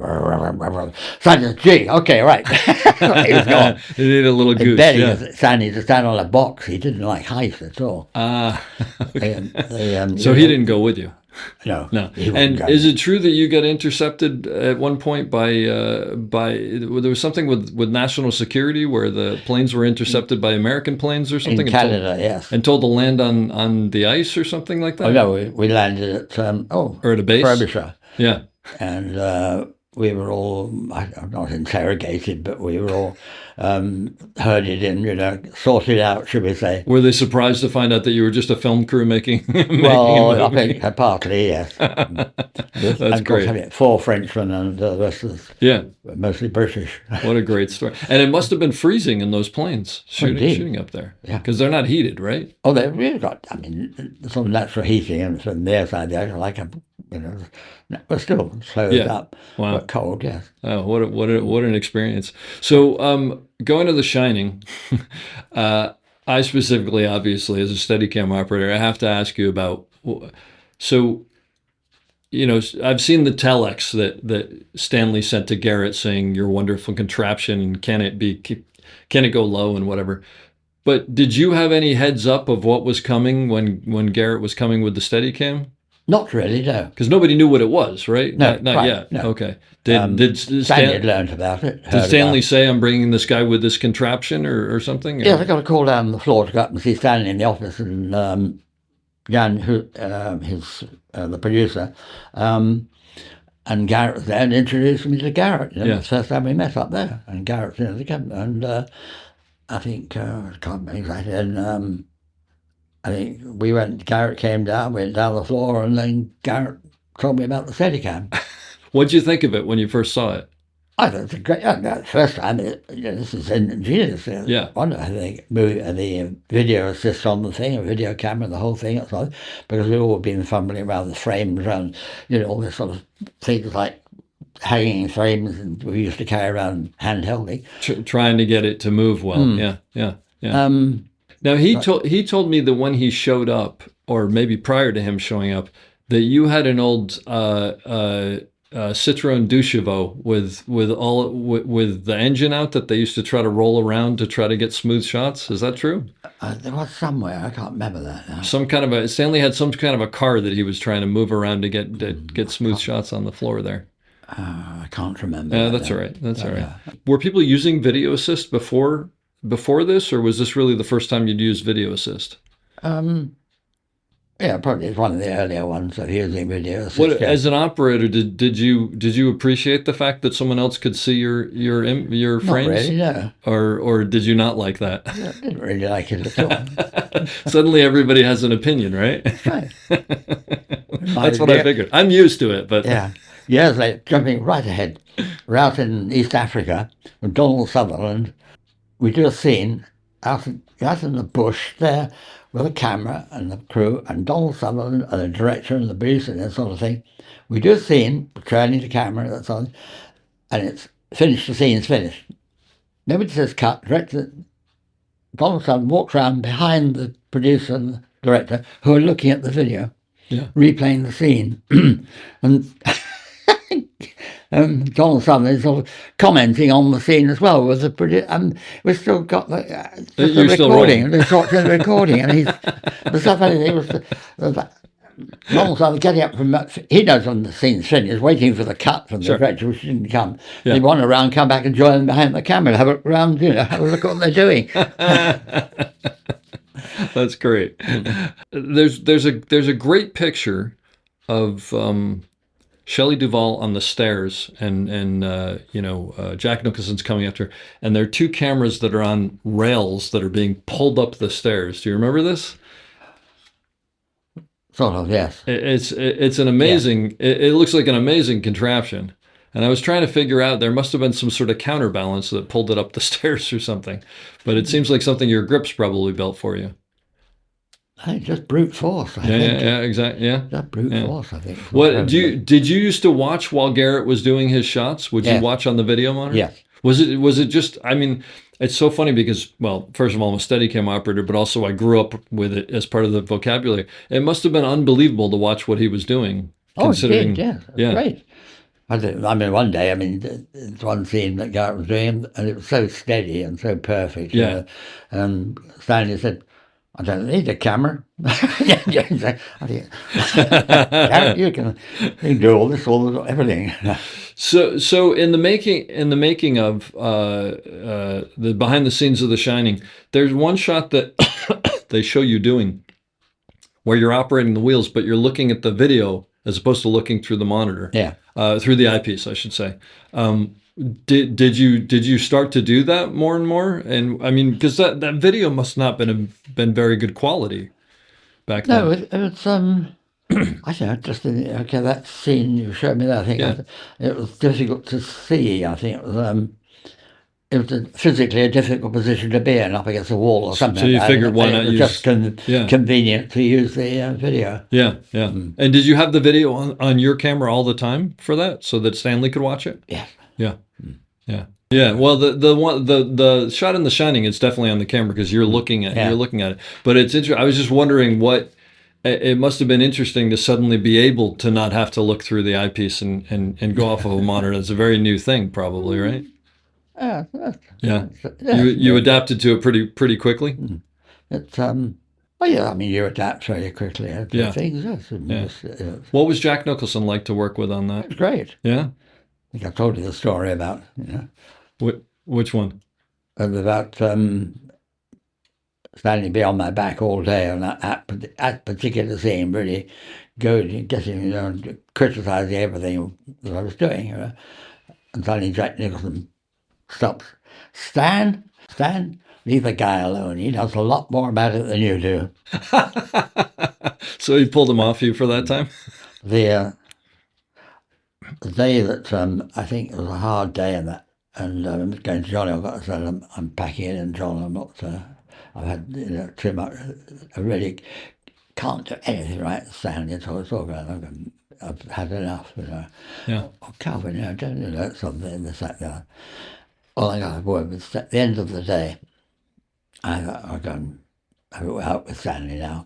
Stanley, gee, okay, right. He was gone. He needed a little goose. Then Stanley to stand on a box. He didn't like height at all. Okay. So he didn't go with you? No. And is it true that you got intercepted at one point by there was something with national security where the planes were intercepted by American planes or something? In Canada, yes. And told to land on the ice or something like that? Oh, no, we landed at, or at a base? Frobisher. Yeah. And we were all, not interrogated, but we were all herded in, sorted out, should we say. Were they surprised to find out that you were just a film crew making well, I think partly, yes. That's great. 4 Frenchmen and the rest of us were mostly British. What a great story. And it must have been freezing in those planes, shooting up there. Yeah. Because they're not heated, right? Oh, they've really got, some natural heating, and from their side, they're like we're still slowed up. Wow. But cold, yes. Oh, what an experience. So going to The Shining, I specifically, obviously, as a Steadicam operator, I have to ask you about, so, I've seen the telex that Stanley sent to Garrett saying your wonderful contraption, and can it go low and whatever. But did you have any heads up of what was coming when Garrett was coming with the Steadicam? Not really, no. Because nobody knew what it was, right? No, not yet. No. Okay. Did Stanley had learned about it. Did Stanley say, I'm bringing this guy with this contraption or something? Yes, I got a call down the floor to go up and see Stanley in the office, and Jan, the producer, and Garrett was there, and introduced me to Garrett. It was the first time we met up there, and Garrett, and I think, I can't remember exactly, and I think Garrett came down, went down the floor, and then Garrett told me about the Steadicam. What'd you think of it when you first saw it? I thought it's a great. The first time, this is ingenious. Yeah. Wonder how they move the video assist on the thing, a video camera, the whole thing. It's like, because we've all been fumbling around the frames, around all this sort of things like hanging frames, and we used to carry around handheldly. Trying to get it to move well. Yeah. Now he told me that when he showed up, or maybe prior to him showing up, that you had an old Citroen deux chevaux with the engine out that they used to try to roll around to try to get smooth shots. Is that true? There was somewhere, I can't remember that now. Stanley had some kind of a car that he was trying to move around to get smooth shots on the floor there. I can't remember. Yeah, that's all right. That's all right. Were people using video assist before this, or was this really the first time you'd use video assist? Yeah, probably it's one of the earlier ones of using video assist. As an operator, did you appreciate the fact that someone else could see your frames? Not really, no. Or did you not like that? I didn't really like it at all. Suddenly, everybody has an opinion, right? Right. That's what I figured. I'm used to it, but yeah. Years later, jumping right ahead, we're out in East Africa with Donald Sutherland. We do a scene out in the bush there with a camera and the crew and Donald Sutherland and the director and the producer and that sort of thing. We do a scene, turning the camera and that sort of thing, and it's finished, the scene's finished. Nobody says cut. Director Donald Sutherland walks around behind the producer and the director who are looking at the video, replaying the scene. And Donald Sutherland is sort of commenting on the scene as well with the producer, and we've still got the recording. They're watching the recording, and the stuff. It was Donald Sutherland getting up from. He knows when the scene's finished, waiting for the cut from the director, which didn't come. Yeah. They wander around, come back, and join them behind the camera, have a look around, have a look at what they're doing. That's great. There's a great picture of Shelley Duvall on the stairs, and Jack Nicholson's coming after, and there are two cameras that are on rails that are being pulled up the stairs. Do you remember this? Sort of, yes. It's an amazing. Yeah. It looks like an amazing contraption, and I was trying to figure out, there must have been some sort of counterbalance that pulled it up the stairs or something, but it seems like something your grips probably built for you. I think just brute force. I think. Yeah, exactly. Yeah, that brute force. I think. What did you used to watch while Garrett was doing his shots? Would you watch on the video monitor? Yes. Was it just? I mean, it's so funny because, well, first of all, I'm a Steadicam operator, but also I grew up with it as part of the vocabulary. It must have been unbelievable to watch what he was doing. Oh, it did. Yeah, great. One day, it's one scene that Garrett was doing, and it was so steady and so perfect. Yeah. And Stanley said, I don't need a camera. Garrett, you can do all this, everything. So in the making of the behind the scenes of The Shining, there's one shot that they show you doing where you're operating the wheels, but you're looking at the video as opposed to looking through the monitor. Yeah. Through the eyepiece, I should say. Did you start to do that more and more? And I mean, because that video must not been very good quality back then. No, it was I think that scene you showed me there, I think it was difficult to see. I think it was physically a difficult position to be in, up against a wall or something. So you figured why not use? Just convenient to use the video. Yeah. And did you have the video on your camera all the time for that, so that Stanley could watch it? Yeah. Yeah. Well, the shot in The Shining is definitely on the camera because you're looking at it. But it's interesting. I was just wondering it must have been interesting to suddenly be able to not have to look through the eyepiece and go off of a monitor. It's a very new thing, probably, right? Yeah. You adapted to it pretty quickly. It's you adapt very quickly to things. Yes. What was Jack Nicholson like to work with on that? It was great. Yeah. I think I told you the story about, Which one? About standing behind my back all day on that particular scene, really good, getting, criticising everything that I was doing. And suddenly Jack Nicholson stops. Stan, leave the guy alone. He knows a lot more about it than you do. So he pulled him off you for that time? the day that I think it was a hard day and that, and going to Johnny, I've got to say I'm packing it in, John. I'm not. I've had too much. I really can't do anything right, Stanley. So it's all going. I've had enough. Yeah. Oh, Kelvin, don't you know something? This, that, that. All I got was at the end of the day. I thought I'll go and have it out with Stanley now.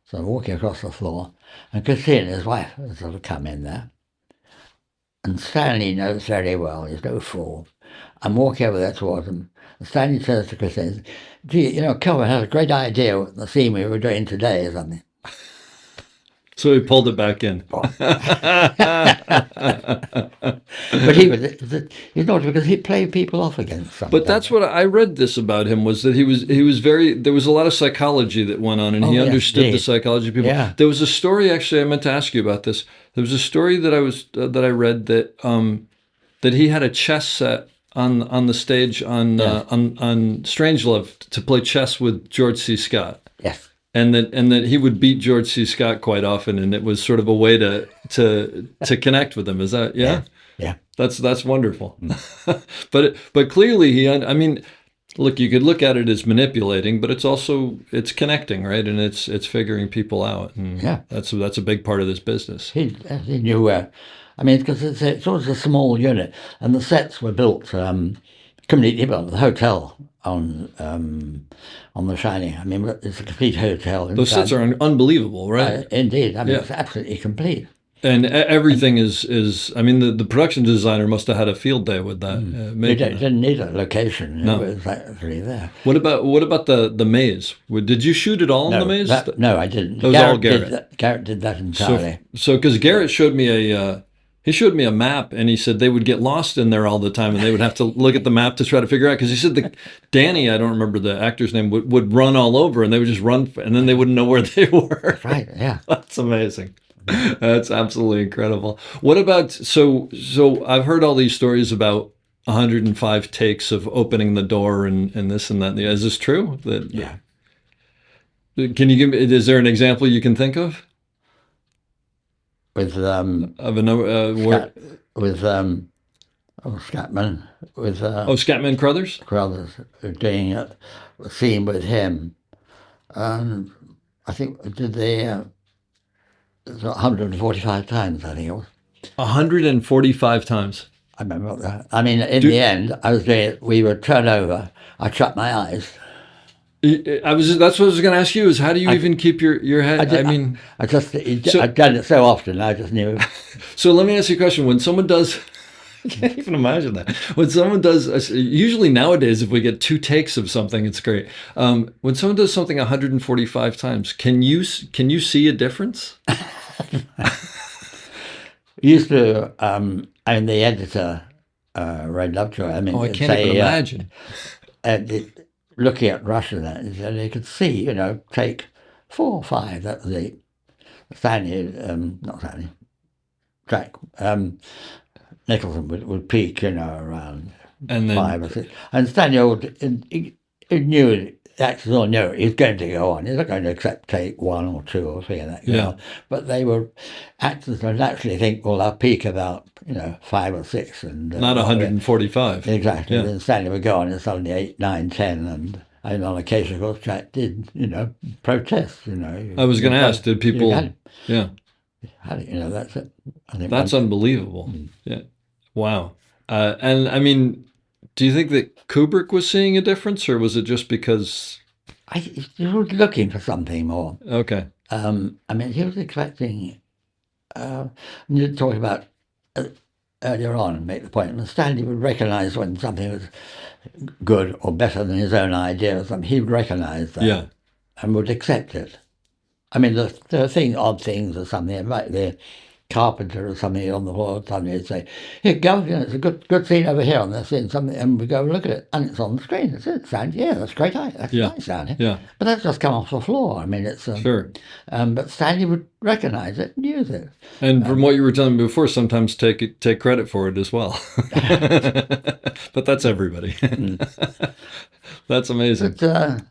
So I'm walking across the floor, and Christine, his wife, has sort of come in there. And Stanley knows very well, he's no fool. I'm walking over there towards him, and Stanley says to Christine, gee, Kelvin had a great idea with the scene we were doing today or something. So he pulled it back in. But he's not, because he played people off against something. But that's what I read this about him, was that he was very, there was a lot of psychology that went on, and he understood the psychology of people. Yeah. There was a story, actually, I meant to ask you about this. There was a story that I read that that he had a chess set on the stage on Strangelove to play chess with George C. Scott. Yes. And that he would beat George C. Scott quite often, and it was sort of a way to connect with him. Is that Yeah. That's wonderful. But clearly I mean, look, you could look at it as manipulating, but it's connecting, right? And it's figuring people out, and that's a big part of this business. He knew where. I mean, because it's always a small unit, and the sets were built completely. Well, the hotel on The Shining. I mean, it's a complete hotel. Those sets are unbelievable, right? Indeed. I mean, it's absolutely complete. And everything is. I mean, the production designer must have had a field day with that. They didn't need a location. No. It was actually there. What about the maze? Did you shoot it all in the maze? No, I didn't. That was all Garrett. Garrett did that entirely. So because Garrett showed me a map, and he said they would get lost in there all the time, and they would have to look at the map to try to figure out. Because he said Danny, I don't remember the actor's name, would run all over, and they would just run, and then they wouldn't know where they were. Right. Yeah. That's amazing. That's absolutely incredible. What about so I've heard all these stories about 105 takes of opening the door and this and that. Is this true? Yeah. Can you give me? Is there an example you can think of? With Of a number with Scatman with Scatman Crothers? Crothers doing a scene with him, and I think did the 145 times. I think it was 145 times. I remember that. I mean, in the end, I was doing it. We would turn over. I shut my eyes. That's what I was going to ask you, is how do you even keep your head? I've done it so often. I just knew. So let me ask you a question. When someone does, I can't even imagine that. When someone does, usually nowadays, if we get 2 takes of something, it's great. When someone does something 145 times, can you see a difference? Used to, I mean, the editor, Ray Lovejoy. I mean, I can't even imagine. Looking at Russia, and you could see, take 4 or 5. That was the Stanley, not Stanley, Jack. Nicholson would peak, around and then 5 or 6. And Stanley he knew, the actors all knew he's going to go on. He's not going to accept take 1 or 2 or 3 of that. Yeah. But actors would naturally think, well, I'll peak about 5 or 6, and not 145. Exactly. Yeah. Then Stanley would go on, and suddenly 8, 9, 10, and on occasion, of course, Jack did, protest. I was going to ask, did people? Yeah. That's it. I think that's unbelievable. Yeah. Wow. And I mean, do you think that Kubrick was seeing a difference, or was it just because he was looking for something more? Okay. I mean, he was expecting. You talking about earlier on, make the point, and Stanley would recognise when something was good or better than his own idea or something. He would recognise that, and would accept it. I mean, there are odd things or something, like the carpenter or something on the floor, suddenly he'd say, "Here, go, it's a good scene over here on this scene," something, and we go look at it, and it's on the screen. That's it, sound. Yeah, that's great. That's nice sound. Yeah. But that's just come off the floor. I mean, it's sure. But Stanley would recognise it and use it. And from what you were telling me before, sometimes take credit for it as well. But that's everybody. That's amazing. But,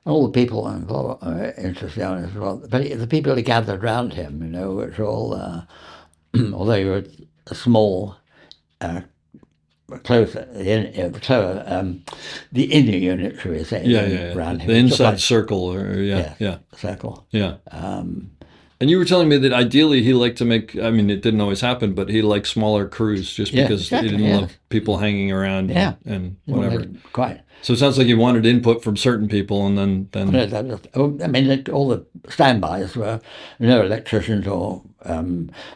all the people involved are interested in it as well. But the people who gathered around him, which all, although you were a small, closer, the inner unit, shall we say? Around him. The inside circle, or circle. Yeah. And you were telling me that ideally he liked to make, I mean, it didn't always happen, but he liked smaller crews just because he didn't love people hanging around and whatever. Quite. So it sounds like he wanted input from certain people, and then I mean, all the standbys were no electricians or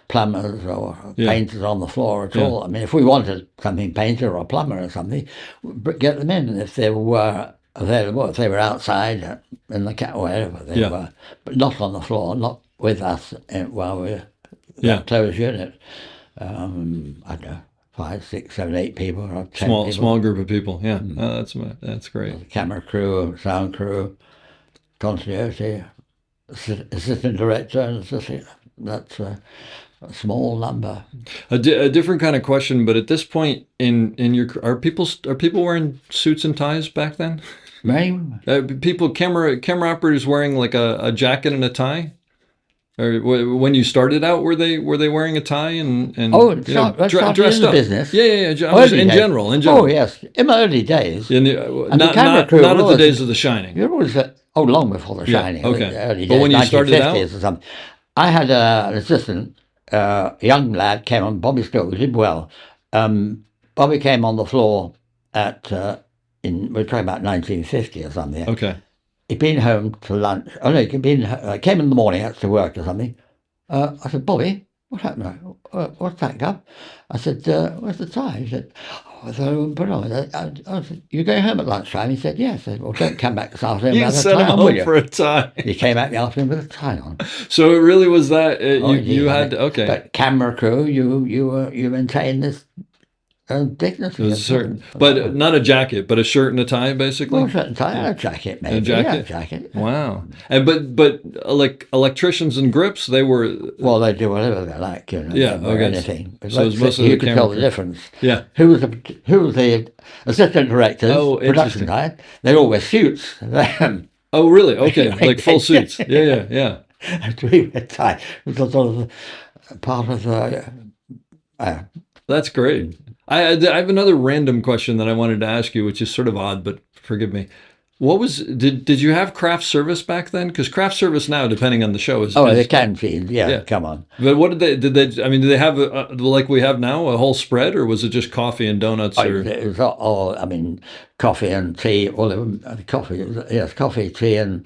plumbers or painters on the floor at all. I mean, if we wanted something painted or a plumber or something, we'd get them in if they were available, if they were outside in the cat, wherever they were, but not on the floor, not with us while we were closed unit. I don't know, 5, 6, 7, 8 people, or 10 people. Small group of people. Yeah, that's great. Camera crew, sound crew, continuity, assistant director, and assistant. That's a small number. A different kind of question, but at this point in your, are people wearing suits and ties back then? Camera operators wearing like a jacket and a tie? Or when you started out, were they wearing a tie and dressed up? Business. Yeah. In general. Oh yes, in my early days. Not at the days of The Shining. It was long before The Shining. Okay. The early days, but when you started out, or something, I had an assistant, a young lad came on. Bobby Still did well. Bobby came on the floor we're talking about 1950 or something. Okay. He'd been home to lunch. Oh no, came in the morning, had to work or something. I said, Bobby, what happened? What's that, Gov? I said, where's the tie? He said, I thought I wouldn't put it on. I said, you going home at lunchtime? He said, yes. I said, well, don't come back this afternoon you without sent a tie him on, home will you? for a tie. He came back in the afternoon with a tie on. So it really was that you had okay. But camera crew, you maintain this dignity. It was certain, but not a jacket, but a shirt and a tie, basically. Well, a shirt and tie, and a jacket, maybe. A jacket. Yeah, a jacket. Wow. And but like electricians and grips, they were. Well, they do whatever they like, you know. Yeah. Okay. Anything. But so it was mostly you the could tell crew. the difference. Yeah. Who was the assistant directors? Production guy. They all wear suits. Oh, really? Okay, like full suits. Yeah. We wear tie. It was sort of part of the. That's great. I have another random question that I wanted to ask you, which is sort of odd, but forgive me. Did you have craft service back then? Because craft service now, depending on the show, is the canteen. Yeah, come on. But what did they have like we have now, a whole spread, or was it just coffee and donuts? It was all, coffee and tea. Coffee, tea, and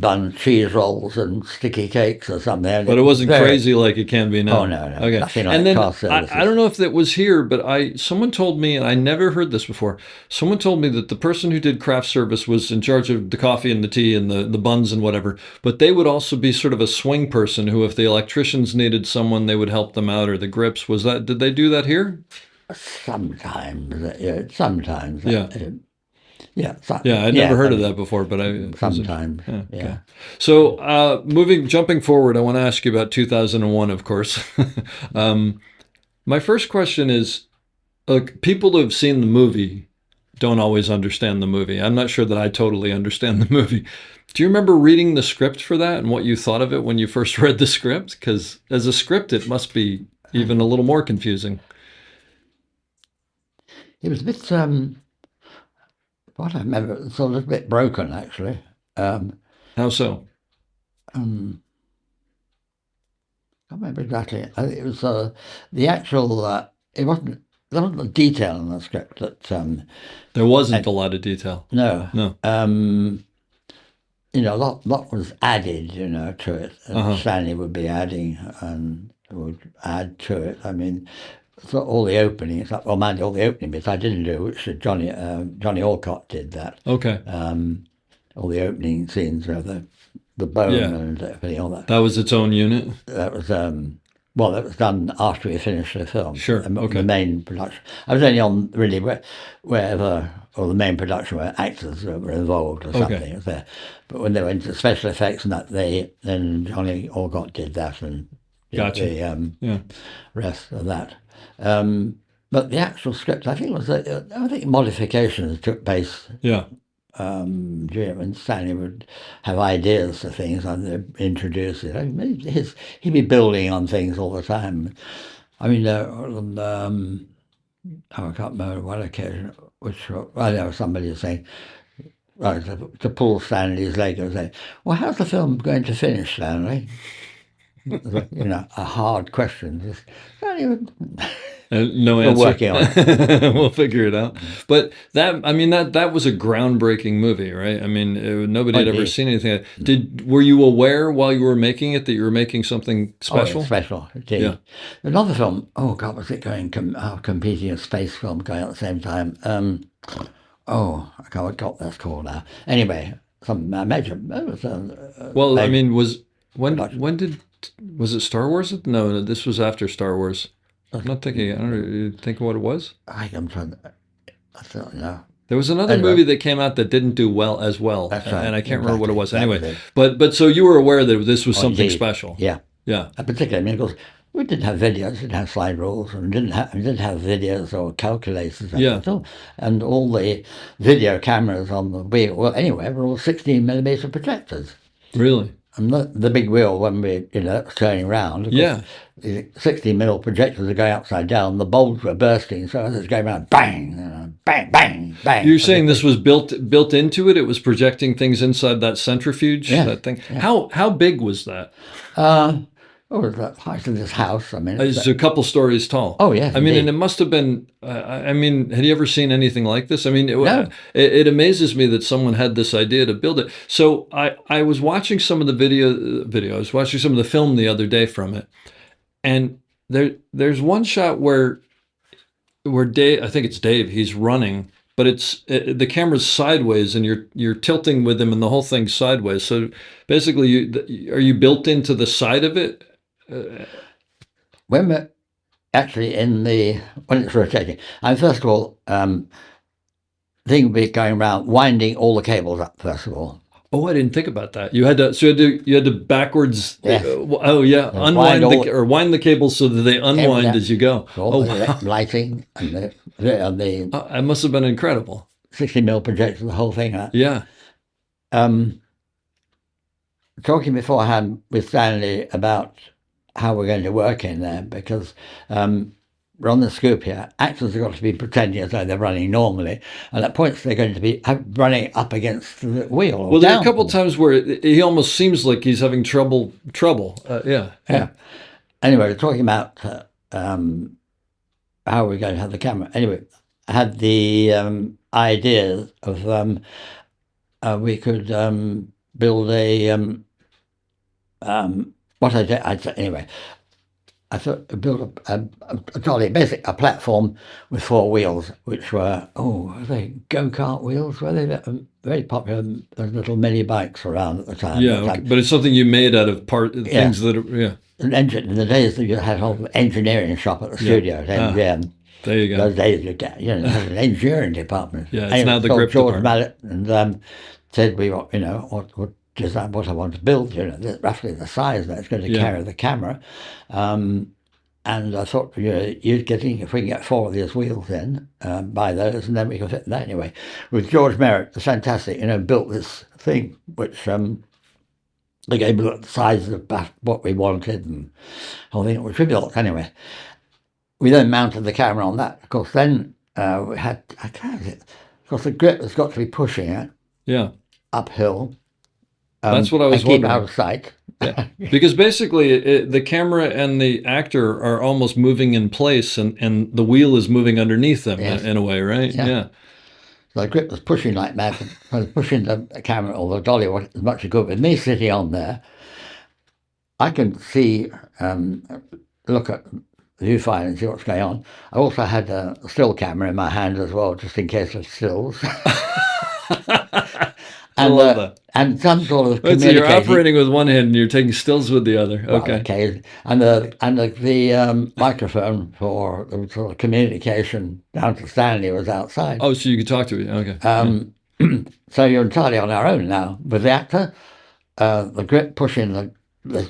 bun, cheese rolls, and sticky cakes or something. But it wasn't crazy like it can be now. Oh no. Okay. Nothing like and then craft services. I don't know if that was here, but someone told me, and I never heard this before. Someone told me that the person who did craft service was in charge of the coffee and the tea and the buns and whatever, but they would also be sort of a swing person who, if the electricians needed someone, they would help them out, or the grips. Did they do that here? Sometimes. I'd never heard of that before, but sometimes. Okay. So, jumping forward, I want to ask you about 2001, of course. My first question is, people who have seen the movie don't always understand the movie. I'm not sure that I totally understand the movie. Do you remember reading the script for that and what you thought of it when you first read the script? Because as a script, it must be even a little more confusing. It was a bit, what I remember, it was a little bit broken, actually. How so? I can't remember exactly. I think it was the actual, there wasn't a detail in the script that... there wasn't a lot of detail. No. A lot was added, to it. And Stanley would be adding and would add to it. I mean, so all the openings, all the opening bits I didn't do, which Johnny Alcott did that. Okay. All the opening scenes of the bone and everything, all that. That was its own unit? That was... that was done after we finished the film. Sure, okay. The main production. I was only on, really, wherever, or the main production where actors were involved or something. Okay. It was there. But when they went to special effects and that, then Johnny Alcott did that and gotcha. The rest of that. But the actual script, I think, modifications took place. Yeah. When Stanley would have ideas for things and they'd introduce it. He'd be building on things all the time. I mean, I can't remember what occasion, there was somebody saying, right, to pull Stanley's leg and say, well, how's the film going to finish, Stanley? A hard question. Just, No we're answer. working on it. We'll figure it out. But that was a groundbreaking movie, right? I mean, nobody had ever Indeed. seen anything. Were you aware while you were making it that you were making something special? Oh, special, indeed. Yeah. Another film, oh God, was it going, competing, a space film going at the same time? I can't what that's called now. Anyway, some major, it was Well, I major mean, production. was it Star Wars? No, this was after Star Wars. I'm not thinking. I don't know. You think what it was? I'm trying I don't know. There was another Anyway. movie that came out that didn't do as well, That's right. and I can't remember what it was. Exactly. Anyway, That was it. but so you were aware that this was something Indeed. special. Yeah. Yeah. Particularly, I mean, of course, we didn't have videos, didn't have slide rules, and didn't have videos or calculators. Yeah. And all the video cameras on the wheel, well, anyway, were all 16mm projectors. Really? And the big wheel, when we, turning around, of course, the 16mm projectors are going upside down, the bulbs were bursting, so as it's going around, bang, bang, bang, bang. You're saying this was built into it? It was projecting things inside that centrifuge, Yeah. that thing? Yeah. How big was that? The height of this house, I mean. It's a couple stories tall. Oh, yeah, I mean, indeed. and it must have been, I mean, had you ever seen anything like this? I mean, No. it amazes me that someone had this idea to build it. So I was watching some of the video. I was watching some of the film the other day from it. And there's one shot where Dave, I think it's Dave, he's running, but the camera's sideways and you're tilting with him and the whole thing's sideways. So basically, are you built into the side of it? When we're actually when it's rotating, and first of all, the thing would be going around, winding all the cables up, first of all. Oh, I didn't think about that. You had to backwards. Yes. Wind the cables so that they unwind Everything. as you go. All the Wow. lighting and the It must have been incredible. 60mm projector, the whole thing. Yeah. Talking beforehand with Stanley about how we're going to work in there, because we're on the scoop here. Actors have got to be pretending as though they're running normally, and at points they're going to be running up against the wheel. Or Well, there are a down. couple of times where he almost seems like he's having trouble. Yeah. Anyway, we're talking about how we're going to have the camera. Anyway, I had the idea of we could build a what I'd say anyway. I thought build a dolly, basically a platform with four wheels, which were they go-kart wheels? Were they very popular? Those little mini bikes around at the time. Yeah, okay. But it's something you made out of things that are, An engine in the days that you had a whole engineering shop at the studio at MGM. There you go. Those days you had an engineering department. Yeah, it's now the grip George department. Mallet and said we want, what design, what I want to build, roughly the size that's going to carry the camera. And I thought, if we can get four of these wheels in, buy those, and then we can fit that anyway. With George Merritt, the fantastic, built this thing, which they gave me the size of what we wanted, and whole thing, which we built anyway. We then mounted the camera on that. Of course, then we had, of course, the grip has got to be pushing it uphill. That's what I was keep wondering. Out of sight. Yeah. Because basically the camera and the actor are almost moving in place and the wheel is moving underneath them in a way, right? Yeah. So the grip was pushing like mad. I was pushing the camera or the dolly as much as good. With me sitting on there, I can see, look at the viewfinder and see what's going on. I also had a still camera in my hand as well, just in case of stills. And some sort of communicating. So you're operating with one hand and you're taking stills with the other. Okay. And the microphone for the sort of communication down to Stanley was outside. Oh, so you could talk to it. Okay. So you're entirely on our own now with the actor, the grip pushing the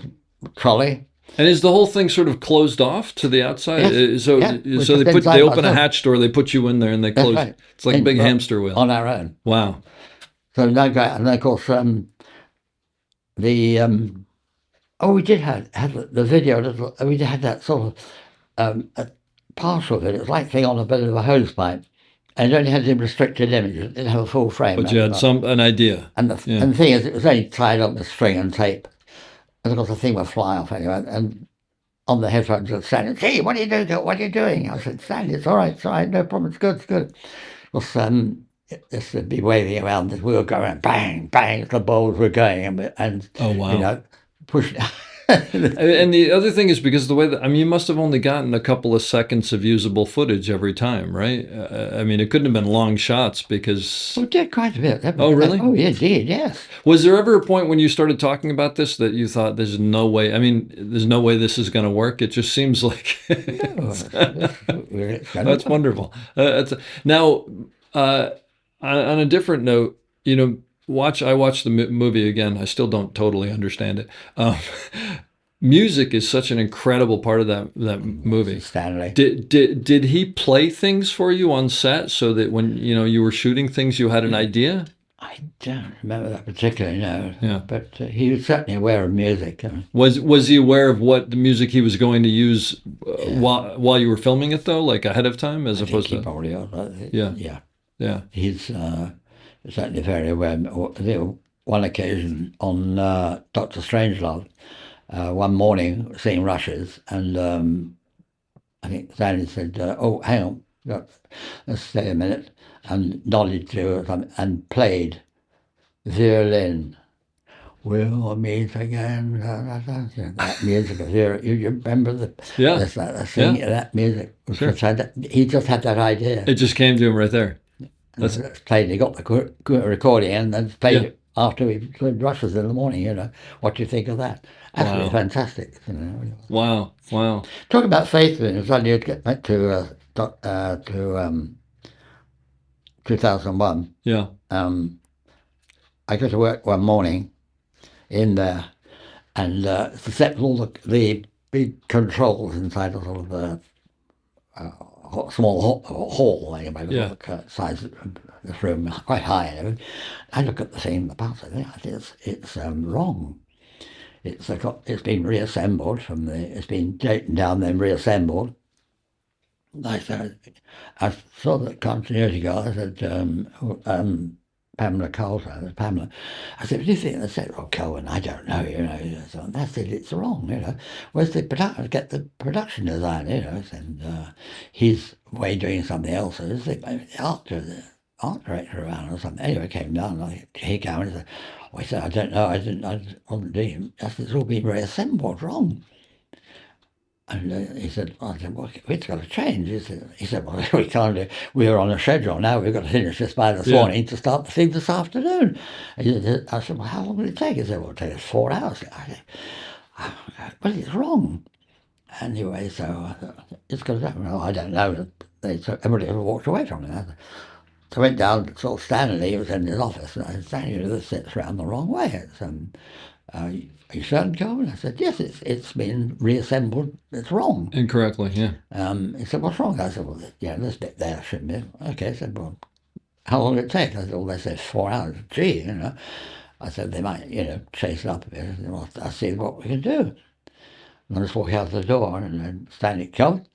trolley. And is the whole thing sort of closed off to the outside? Yes. So they open a hatch door, they put you in there, and they close. Right. It's like a big hamster wheel. On our own. Wow. So and then of course we did have the video. We had that sort a partial of it. It was like being on a bit of a hose pipe, and it only had some restricted images. It didn't have a full frame. But you had an idea. And the thing is, it was only tied up with string and tape. And of course, the thing would fly off anyway. And on the headphones, was Stanley, "Gee, what are you doing? What are you doing?" I said, "Stanley, it's all right, no problem, it's good, it's good." Of course, this would be waving around. We were going bang, bang. The balls were going, and Oh, wow. pushing. And the other thing is because the way that, you must have only gotten a couple of seconds of usable footage every time, right? It couldn't have been long shots because... We did quite a bit. Oh, really? Oh, yeah, did, yes. Was there ever a point when you started talking about this that you thought, there's no way this is going to work? It just seems like... No, That's wonderful. Now, on a different note, I watched the movie again. I still don't totally understand it. Music is such an incredible part of that movie. Stanley. Did he play things for you on set so that when you were shooting things, you had an idea? I don't remember that particularly, no. Yeah. But he was certainly aware of music. Was he aware of what the music he was going to use while you were filming it, though, like ahead of time, as opposed to? He probably was. Yeah. He's certainly very aware. One occasion on Dr. Strangelove, one morning seeing rushes, and I think Stanley said, "Oh, hang on, let's stay a minute," and nodded to something and played violin. "We'll meet again." That music of violin. You remember the singing of that music? Sure. He just had that idea. It just came to him right there. That's played. He got the recording and then played it after we played rushes in the morning. What do you think of that? Absolutely fantastic. Wow. Talk about faith. Suddenly you'd get back to 2001. Yeah. I go to work one morning in there, and set all the big controls inside a sort of small hall anyway. Yeah. Size of this room, quite high. And everything. I look at the thing in the past. I think it's wrong. It's been reassembled it's been taken down, then reassembled. I saw the continuity guy. I said, Pamela Coulter, Pamela. I said, "What do you think?" They said, "Oh, Kelvin, I don't know, So I said, "It's wrong, Where's the get the production designer, And he's away doing something else. So the art director around or something. Anyway, came down, he came and said, he said, "I don't know, I wasn't doing it. I said, it's all been reassembled wrong." And he said, "Well, it's got to change." He said, "Well, we can't do. We're on a schedule now. We've got to finish this by this morning to start the thing this afternoon." I said, "Well, how long will it take?" He said, "Well, it'll take us 4 hours." I said, "Well, it's wrong." Anyway, so it's got to happen. "Well, I don't know." So everybody walked away from it. So I went down, saw Stanley. He was in his office, and I said, "Stanley, this sits around the wrong way. It's are you certain, Kelvin?" I said, "Yes, it's been reassembled. It's wrong." Incorrectly, yeah. He said, "What's wrong?" I said, "Well, this bit there shouldn't be." "Okay." I said, "Well, how long did it take?" I said, "Well, they said 4 hours." "Gee, I said, "They might, chase it up a bit." I said, "Well, I'll see what we can do." And I just walk out the door, and then Stanley, "Kelvin,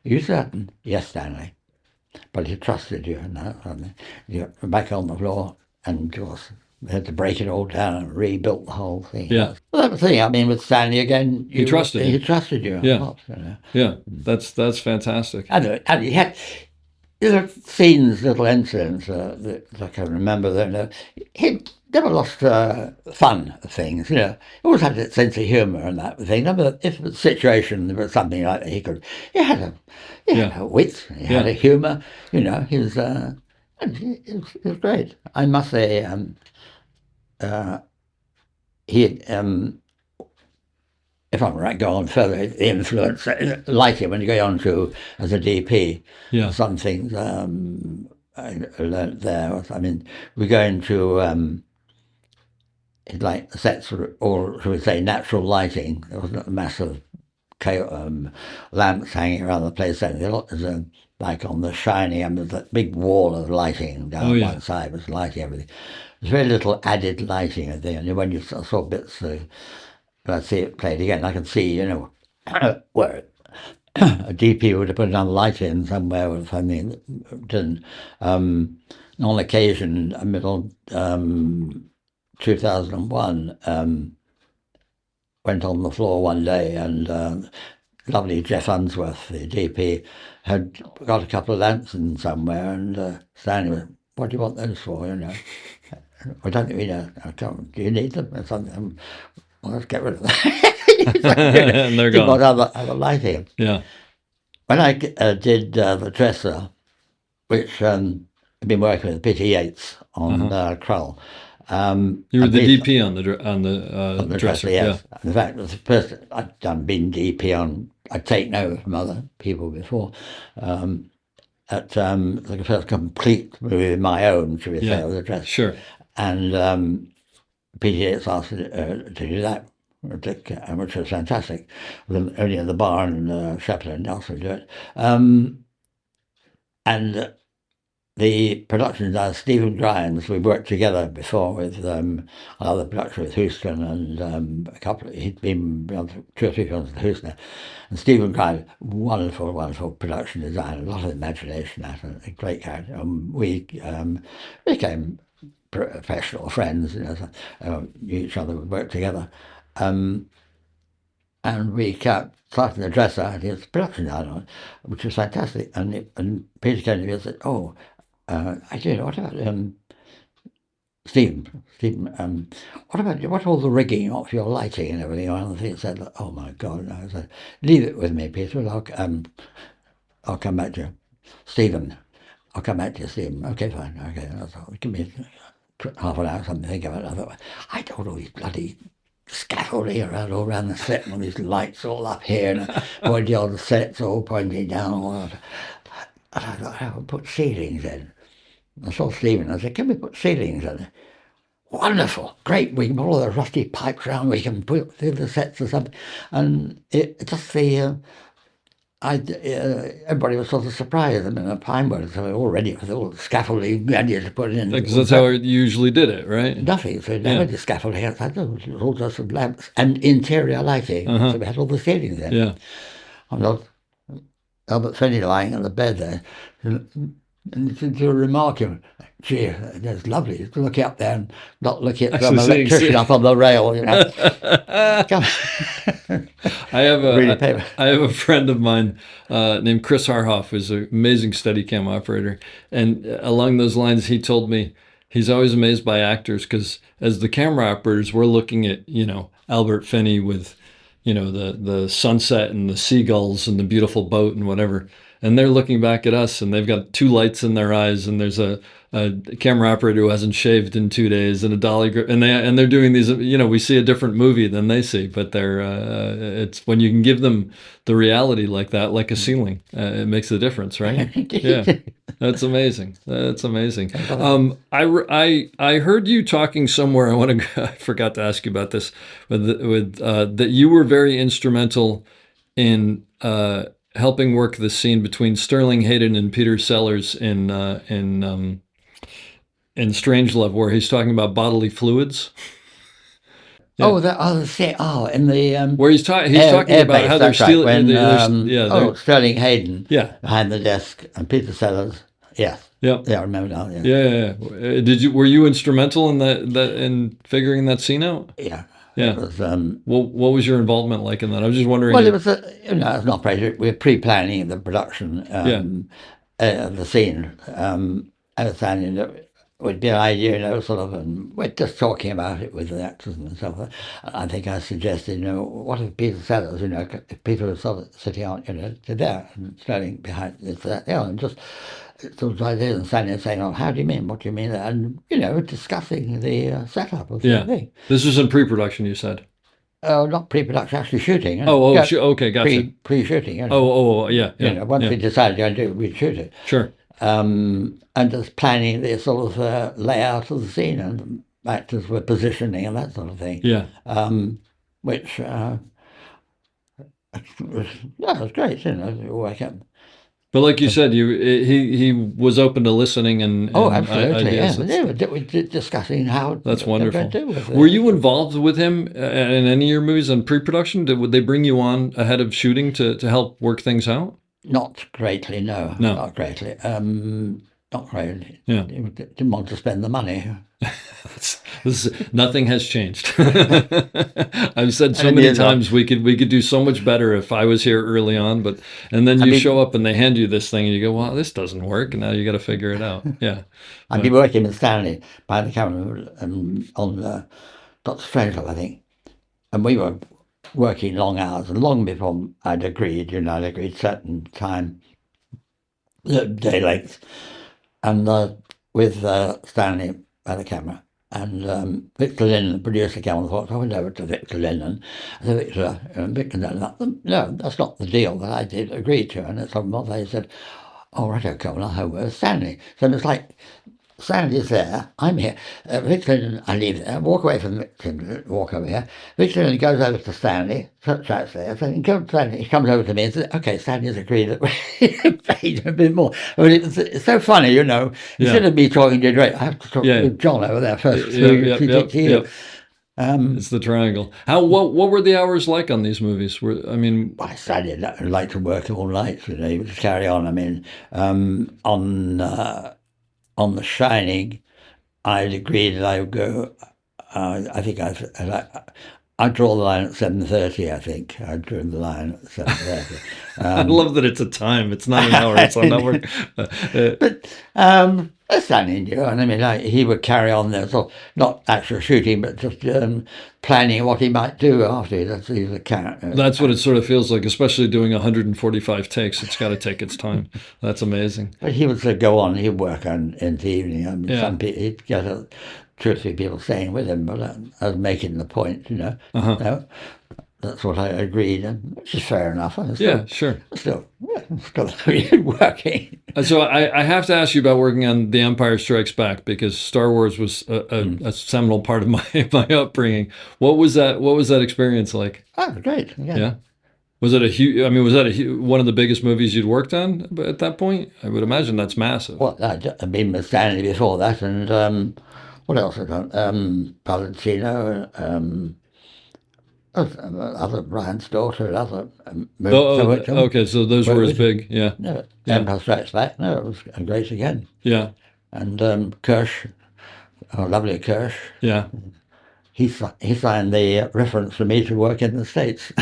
are you certain?" "Yes, Stanley. But he trusted you." And you're back on the floor, and of course, they had to break it all down and rebuilt the whole thing. Yeah. Well, that was the thing. With Stanley again, he trusted you. He trusted you. Yeah. Lot, Yeah. That's fantastic. And he had scenes, little incidents that I can remember. That he never lost fun of things. He always had that sense of humour and that thing. If the situation was something like that, he had a wit. He had a humour. He was. It was great. I must say. He, if I'm right, go on further, the influence, like it when you go on to as a DP, some things I learnt there. We go into, like the sets were all, shall we say, natural lighting. There wasn't a massive lamps hanging around the place. There's like on The Shining, there's a big wall of lighting down one side, was lighting everything. There's very little added lighting at the end. When you saw bits, when I see it played again, I can see, where a DP would have put another light in somewhere or something that didn't. On occasion, middle 2001, went on the floor one day and lovely Jeff Unsworth, the DP, had got a couple of lamps in somewhere, and Stanley was, what do you want those for, you know? I don't think we know. Do you need them or something? Well, let's get rid of them. And they're You've got gone. other lighting. Yeah. When I did the dresser, which I've been working with Peter Yates on Krull. You were and the Peter- DP on the dresser. yes. In fact, it was the first I'd been DP on. I'd taken over from other people before. Like the first complete movie of my own, should we say, Yeah. of the dresser. Sure. And Peter Yates asked me to do that, which was fantastic. Only in the bar and Shepard and Nelson do it. And the production designer, Stephen Grimes, we worked together before with another production with Houston and a couple. He'd been on 2 or 3 films with Houston. And Stephen Grimes, wonderful, wonderful production designer, a lot of imagination, a great character. We became professional friends, you know, knew each other, would work together. And we kept starting the dresser, and his production designer, which was fantastic. And Peter came to me and said, "Oh, I did. What about Stephen? What all the rigging off your lighting and everything?" And I said, "Oh my God!" And I said, "Leave it with me, Peter. And I'll come back to you, Stephen. I'll come back to you, Stephen. Okay, fine. Okay, that's all. Give me half an hour or something to think about it." I thought, I don't all these bloody scaffolding all around the set, and all these lights all up here, and pointing on the sets all pointing down. All that. And I thought, I'll put ceilings in. I saw Stephen. I said, "Can we put ceilings in?" Wonderful, great. We can put all the rusty pipes around. We can put through the sets or something. And it just everybody was sort of surprised. I mean, the Pinewood, so already with all the scaffolding ready to put in. Because that's how you usually did it, right? Nothing. So never did scaffolding outside. It was all just lamps and interior lighting. So we had all the ceilings in. Yeah. And Albert Finney lying on the bed there, and to do a remark, "Gee, that's lovely. Looking up there and not looking at some Actually electrician up on the rail, you know." Come. I have Reading paper. I have a friend of mine named Chris Harhoff, who's an amazing Steadicam operator, and along those lines, he told me he's always amazed by actors because as the camera operators, we're looking at Albert Finney with the sunset and the seagulls and the beautiful boat and whatever, and they're looking back at us and they've got 2 lights in their eyes and there's a camera operator who hasn't shaved in 2 days and a dolly grip, and they're doing these. We see a different movie than they see, but it's when you can give them the reality like that, like a ceiling, it makes a difference, right? Yeah, that's amazing. That's amazing. I heard you talking somewhere. I forgot to ask you about this, with that you were very instrumental in helping work the scene between Sterling Hayden and Peter Sellers in Strangelove, where he's talking about bodily fluids. Yeah. Oh, in the Where he's talking about how they're stealing. When Sterling Hayden, Yeah. behind the desk, and Peter Sellers, yes, Yeah. yeah, I remember now, yeah, Yeah. Were you instrumental in that in figuring that scene out? yeah. Yeah. It was, what was your involvement like in that? I was just wondering. well, it was an operator. We were pre-planning the production, the scene, understanding that it would be an idea, sort of, and we're just talking about it with the actors and stuff. I think I suggested, what if Peter Sellers, if Peter was sort of sitting out, there and standing behind this, and just sort of like this and standing and saying, "Oh, how do you mean? What do you mean?" And discussing the setup of the thing. This was in pre-production, you said. Not pre-production, actually shooting. Okay, gotcha. Pre-shooting. Yeah. Once we decided to do it, we'd shoot it. Sure. And just planning the sort of layout of the scene, and actors were positioning and that sort of thing. Yeah. Which was great, wake up. But like you said, he was open to listening Oh, and absolutely, yeah. ideas. We were discussing how That's they're going wonderful. to do with Were it. you involved with him in any of your movies on pre-production? Would they bring you on ahead of shooting to help work things out? Not greatly, no, No. not greatly. Not greatly. Yeah. Didn't want to spend the money. Nothing has changed. I've said so And many you know, times we could do so much better if I was here early on, but and then I you show mean, up and they hand you this thing and you go, "Wow, this doesn't work," and now you got to figure it out. Yeah, I'd been working with Stanley behind the camera on Doctor Strangelove, I think, and we were working long hours, and long before I'd agreed, I'd agreed certain time, day lengths, and with Stanley by the camera. And Victor Lynn, the producer, came on the phone. I went over to Victor Lynn and I said, Victor, Victor Lynn, no, that's not the deal that I did agree to. And it's on they said, oh, right, I'll come on home with Stanley. So it's like, Stanley's there, I'm here. Victor Lynn, I leave there, walk away from Victor, walk over here. Victor Lynn goes over to Stanley, chats there. So he comes over to me and says, okay, Stanley's agreed that we paid him a bit more. I mean, it's so funny, Instead of me talking to you direct, I have to talk with John over there first. Yep. It's the triangle. What were the hours like on these movies? I decided I'd like to work all night, you just carry on. I mean, on The Shining, I'd agreed that I would go. I think I'd draw the line at 7:30. I think I drew the line at 7:30. I love that it's a time. It's not an hour. It's an hour. But that's Stanley knew, and I mean, he would carry on there, so not actual shooting, but just planning what he might do after. He's a character. That's what it sort of feels like, especially doing 145 takes. It's got to take its time. That's amazing. But he would go on. He'd work on in the evening. I mean, some people he'd get 2 or 3 people staying with him, but I was making the point, No, that's what I agreed, which is fair enough. Sure. Still working. So I have to ask you about working on The Empire Strikes Back, because Star Wars was a seminal part of my upbringing. What was that experience like? Oh, great. Yeah. Was it a huge? I mean, was that one of the biggest movies you'd worked on at that point? I would imagine that's massive. Well, I'd been with Stanley before that, and what else have I done? Valentino, other Brian's daughter, and other movies. Okay, so those were as big, yeah. No, Empire Strikes Back. No, it was great again. Yeah. And Kirsch, lovely Kirsch. Yeah. He signed the reference for me to work in the States.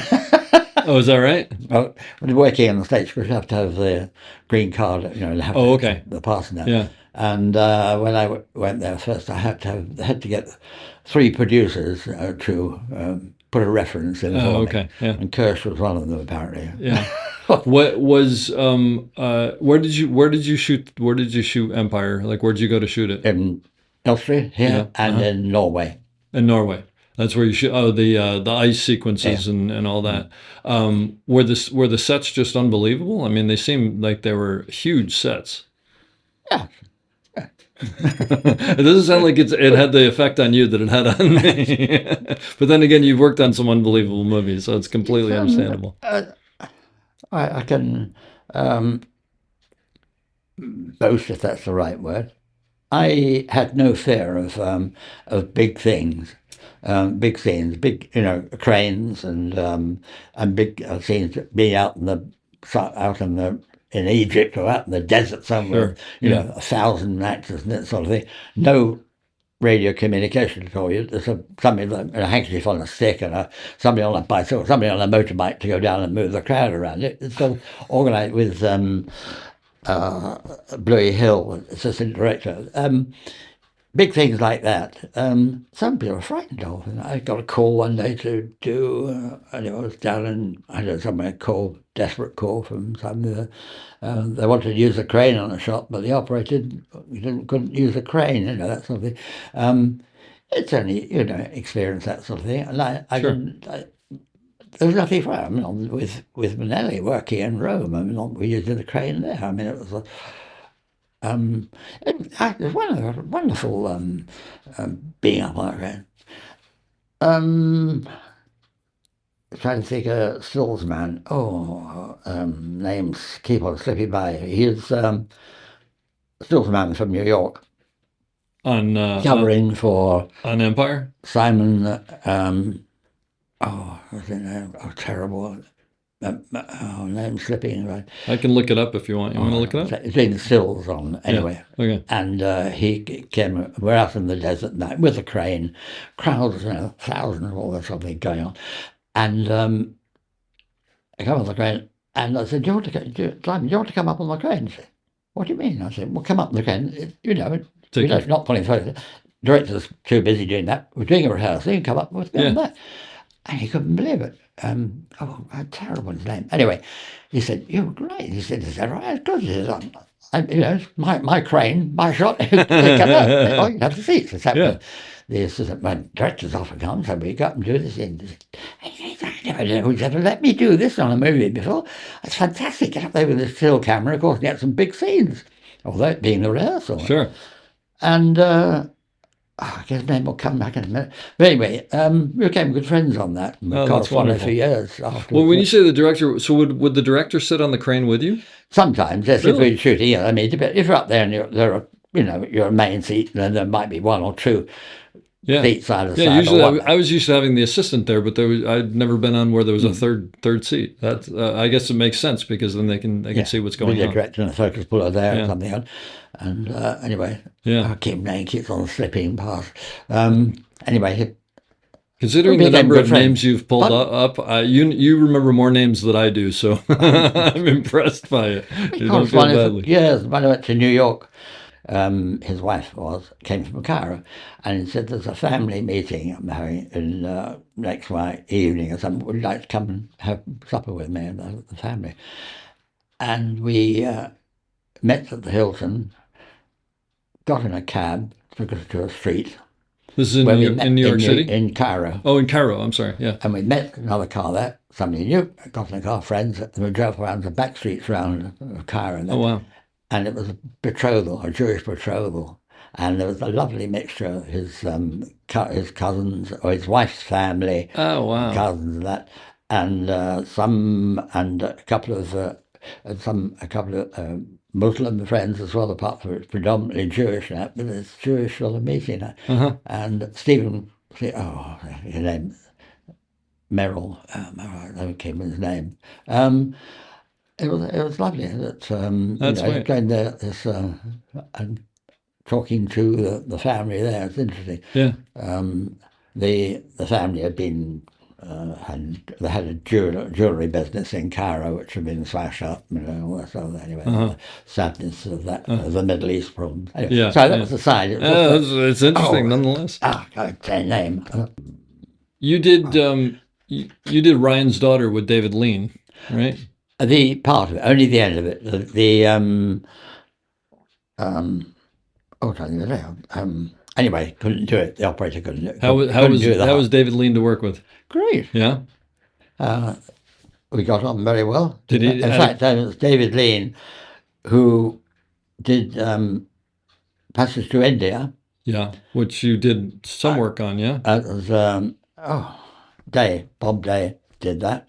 Oh, is that right? Well, working in the States, because you have to have the green card, okay. The pass now. Yeah. And when I went there first, I had to get 3 producers to put a reference in for okay. me. Yeah. And Kirsch was one of them, apparently. Yeah. What was where did you shoot Empire? Like, where'd you go to shoot it? In Austria here and in Norway. In Norway. That's where you shoot. Oh, the ice sequences and all that. Were the sets just unbelievable? I mean, they seemed like they were huge sets. Yeah. It doesn't sound like it had the effect on you that it had on me. But then again, you've worked on some unbelievable movies, so it's completely understandable. I can boast, if that's the right word. I had no fear of big things, big scenes, big cranes and big scenes. Being out in Egypt or out in the desert somewhere, Sure. 1,000 actors and that sort of thing. No radio communication at all. There's somebody with a handkerchief on a stick and somebody on a bicycle, somebody on a motorbike to go down and move the crowd around. It's all organised with Bluey Hill, assistant director. Big things like that. Some people are frightened of. I got a call one day to do. I was down in somewhere, desperate call from some. They wanted to use a crane on a shot, but the operator couldn't use a crane. That sort of thing. It's only experience, that sort of thing. And I Sure. didn't. There was nothing for it. I mean, with Manelli working in Rome, I mean, we used the crane there. I mean, it was. It was wonderful being up on that crane. trying to think of stills man. Oh, names keep on slipping by. He's stills man from New York, On covering for on Empire. Simon. What's his name? Oh, terrible. Name slipping. Right. I can look it up if you want. You want to look it up? It's been stills on anyway. Yeah. Okay. And he came. We're out in the desert night with a crane, crowds, thousands, all that sort of thing going on. And I come on the crane, and I said, Simon, do you want to come up on the crane? He said, what do you mean? I said, well, come up on the crane. Not pulling photos. Director's too busy doing that. We're doing a rehearsal. You can come up with me on that. And he couldn't believe it. How terrible his name. Anyway, he said, you're great. He said, is that right? Good. He said, my crane, my shot. You have the seats. The assistant director's often comes, so we got and do this. Who's ever let me do this on a movie before? It's fantastic. Get up there with a still camera, of course, and get some big scenes. Although it being the rehearsal. Sure. And I guess his name will come back in a minute. But anyway, we became good friends on that. We corresponded for years after. Well, when you say the director, so would the director sit on the crane with you? Sometimes, yes, Really? if we're shooting. I mean, if you're up there and you're a main seat, then there might be one or two seats side of side. Yeah, usually I was used to having the assistant there, but I'd never been on where there was a third seat. That I guess it makes sense because then they can see what's going on. The director and the focus puller there or something. And anyway, I keeps on slipping past. Anyway, considering the number of names you've pulled up, you remember more names than I do, so I'm impressed by it. You don't feel badly. Years when I went to New York, his wife came from Cairo, and he said there's a family meeting I'm having in next evening or something. Would you like to come and have supper with me and the family? And we met at the Hilton, got in a cab, took us to a street. This is in New York City? In Cairo. Oh, in Cairo, I'm sorry, yeah. And we met another car there, somebody knew, got in a car, friends, and we drove around the back streets around Cairo. Oh, wow. And it was a betrothal, a Jewish betrothal. And there was a lovely mixture of his cousins, or his wife's family. Oh, wow. Cousins and that. And a couple of Muslim friends as well, apart from it's predominantly Jewish now, but it's Jewish sort of meeting. And Stephen, his name, Merrill, I don't remember his name. It was lovely that That's right. going there and talking to the family there. It's interesting. Yeah. The family had been they had a jewelry business in Cairo which had been smashed up. So anyway, the sadness of that, the Middle East problem. Anyway, so that was the side. It's interesting nonetheless. I can't say a name. You did you did Ryan's Daughter with David Lean, right? The part of it, only the end of it. Anyway, couldn't do it. The operator couldn't do it. How was David Lean to work with? Great. Yeah. We got on very well. Did he? In fact, it was David Lean who did Passage to India. Yeah, which you did some work on, yeah? It was Bob Day did that.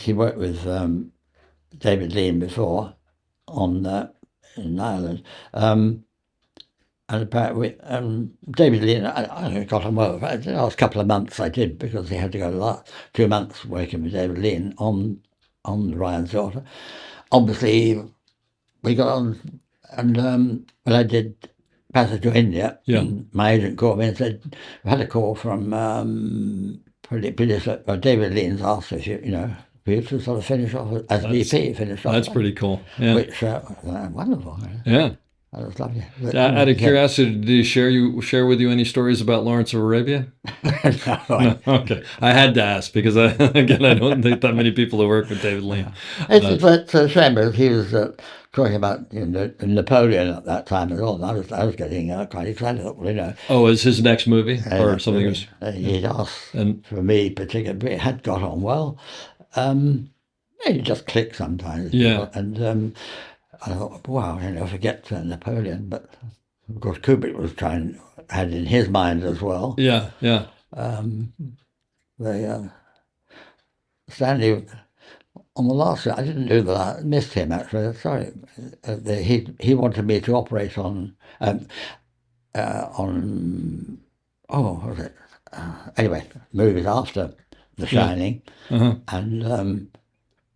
He worked with David Lean before in Ireland. And apparently, David Lean, I got on well. The last couple of months I did because he had to go the last 2 months working with David Lean on Ryan's Daughter. Obviously, we got on, and when I did Passage to India, my agent called me and said, "We had a call from David Lean's asked if for you to sort of finish off as VP, finish off." That's pretty cool. Yeah. Which wonderful. Yeah. That was lovely. Out of curiosity, did he share with you any stories about Lawrence of Arabia? No. Okay. I had to ask because I don't think that many people who work with David Lean. It's a shame because he was talking about Napoleon at that time as well. And I was getting quite excited. Oh, is his next movie or something? He'd asked for me particularly. It had got on well. You just click sometimes. Yeah. And I thought, wow, forget Napoleon. But of course, Kubrick had in his mind as well. Yeah, yeah. Stanley, on the last shot, I didn't do that. I missed him, actually. Sorry. He wanted me to operate on, what was it? Anyway, movies after The Shining. Uh-huh. And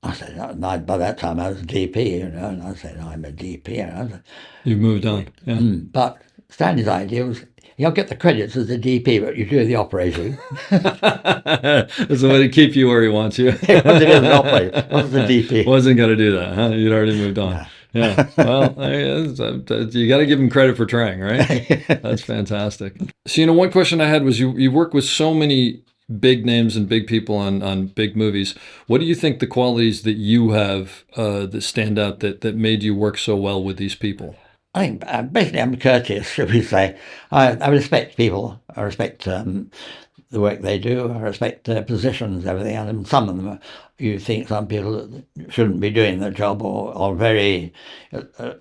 I said, by that time I was a DP, and I said, I'm a DP. You've moved on. Yeah. But Stanley's idea was, you'll get the credits as a DP, but you do the operating. That's a way to keep you where he wants you. He wanted to be the operator, wasn't the DP. Wasn't going to do that, huh? You'd already moved on. Yeah. Well, you got to give him credit for trying, right? That's fantastic. So, one question I had was you work with so many big names and big people on big movies. What do you think the qualities that you have that stand out that made you work so well with these people? I think basically I'm courteous, should we say. I respect people. I respect the work they do. I respect their positions, everything. And some of them, you think some people shouldn't be doing their job or very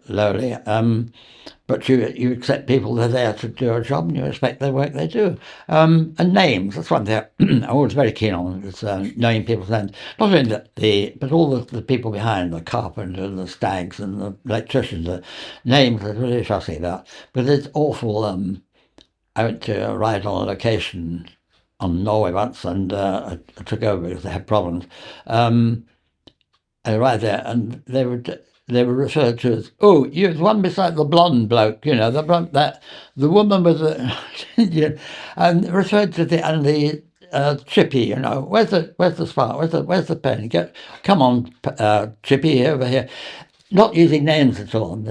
lowly. But you accept people that are there to do a job and you respect their work they do. And names, that's one thing I'm always very keen on, is knowing people's names. Not only but all the people behind, the carpenter, the stags and the electricians, the names are really fussy about. But it's awful. I went to a ride on a location on Norway once, and I took over because they had problems. I arrived there, and they were referred to as, oh, you're the one beside the blonde bloke, the woman with the, and referred to the Chippy, where's the spark, where's the pen? Come on, Chippy, over here. Not using names at all.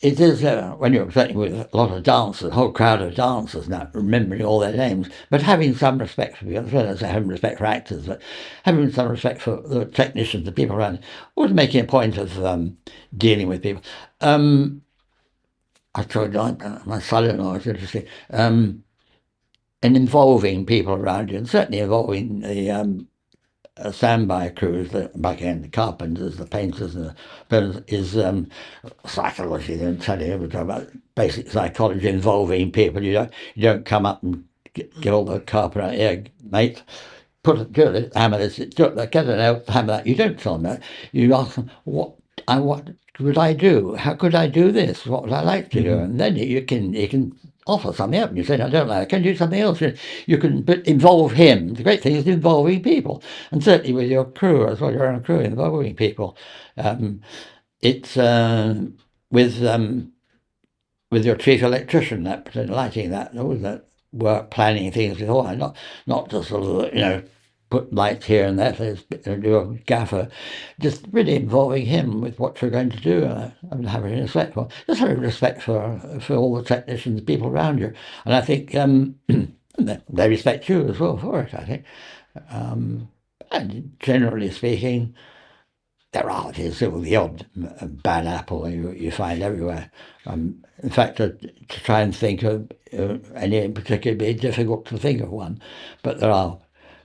It is, when you're presenting with a lot of dancers, a whole crowd of dancers now, remembering all their names, but having some respect for people, as well as having respect for actors, but having some respect for the technicians, the people around, always making a point of dealing with people. I told my son-in-law, it's interesting, and involving people around you, and certainly involving the standby crews, the carpenters, the painters, and the builders, is psychology. They're telling you, we're talking about basic psychology involving people. You don't come up and get all the carpet out here, mate. Do it, hammer this, get it out, hammer that. You don't tell them that. You ask them, what would I do? How could I do this? What would I like to do? And then you can offer something up, and you say, I don't like it, can you do something else? You can involve him. The great thing is involving people, and certainly with your crew as well, your own crew, involving people. It's with your chief electrician, that lighting, that all that work, planning things beforehand, not just sort of put lights here and there, do a gaffer, just really involving him with what you're going to do, and having respect for, just having respect for all the technicians, people around you. And I think they respect you as well for it, I think. And generally speaking, there are still the odd bad apple you find everywhere. In fact, to try and think of any in particular, it'd be difficult to think of one, but there are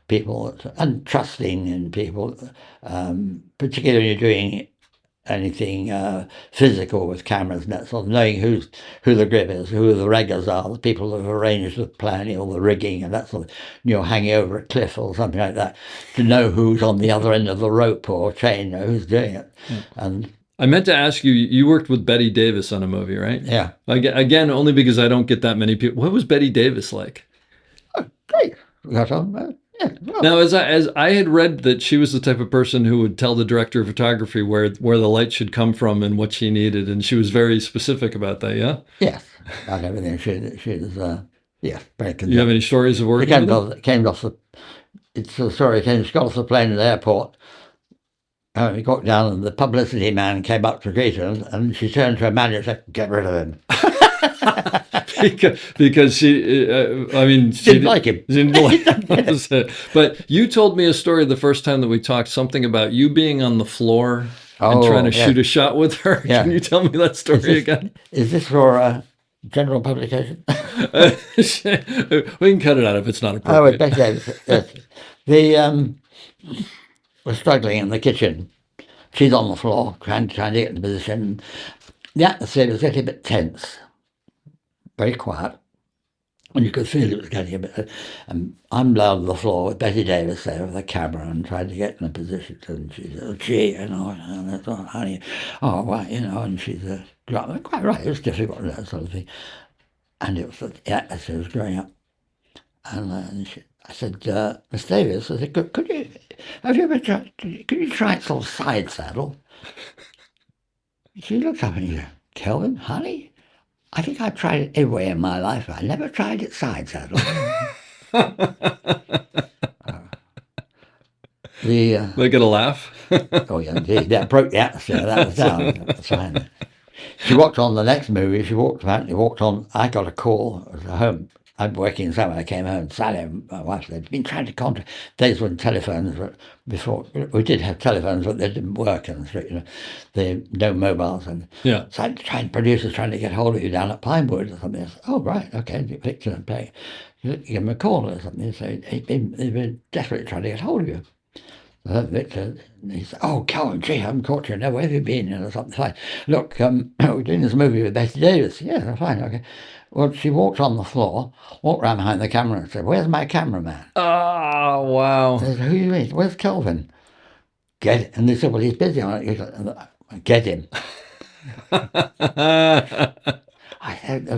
people, and trusting in people, particularly when you're doing anything physical with cameras and that sort of, knowing who the grip is, who the riggers are, the people who have arranged the planning or the rigging and that sort of, you're hanging over a cliff or something like that, to know who's on the other end of the rope or chain, who's doing it. Yeah. And I meant to ask you, you worked with Bette Davis on a movie, right? Yeah. Again, only because I don't get that many people. What was Bette Davis like? Oh, great. We got on. Yeah, well. Now, as I had read that she was the type of person who would tell the director of photography where the light should come from and what she needed, and she was very specific about that. Yeah. Yes, about everything. She was very convinced. You have any stories of working with her? It's a story. She got off the plane at the airport. We got down, and the publicity man came up to greet her, and she turned to her manager and said, "Get rid of him." because she didn't like him. Didn't like But you told me a story the first time that we talked, something about you being on the floor and trying to shoot a shot with her. Yeah. Can you tell me that story again? Is this for general publication? We can cut it out if it's not appropriate. We're struggling in the kitchen. She's on the floor trying to get in position. The atmosphere was getting a bit tense. Very quiet. And you could feel it was getting a bit. And I'm down on the floor with Bette David there with the camera and trying to get in a position. And she said, "Oh, gee, and I thought, honey, oh, right, and she's quite right, it was difficult, that sort of thing. And it was, yeah, as she was growing up. And I said, Miss Davis, I said, could you, have you ever tried, could you try it sort of side saddle? She looked up and she said, Kelvin, honey, I think I've tried it everywhere in my life. I never tried it side saddle. They get a laugh. Oh, yeah, indeed. That broke the atmosphere. That was down. That's fine. She walked on the next movie. She walked on. I got a call at home. I'm working somewhere. I came home. Sally, my wife, they'd been trying to contact. Days when telephones were before. We did have telephones, but they didn't work in the street. They no mobiles, and Yeah. so I tried. Producers trying to get hold of you down at Pinewood or something. I said, oh right, okay, Victor and Peg. Give them a call or something. So they've been desperately trying to get hold of you. Victor, he said, oh, Kelvin, gee, I haven't caught you. No, where have you been? Or something. Fine. Look, we're doing this movie with Bette Davis. Yeah, fine, okay. Well, she walked on the floor, walked around behind the camera and said, where's my cameraman? Oh, wow. I said, who do you mean? Where's Kelvin? Get it. And they said, well, he's busy on it. He said, get him. I said,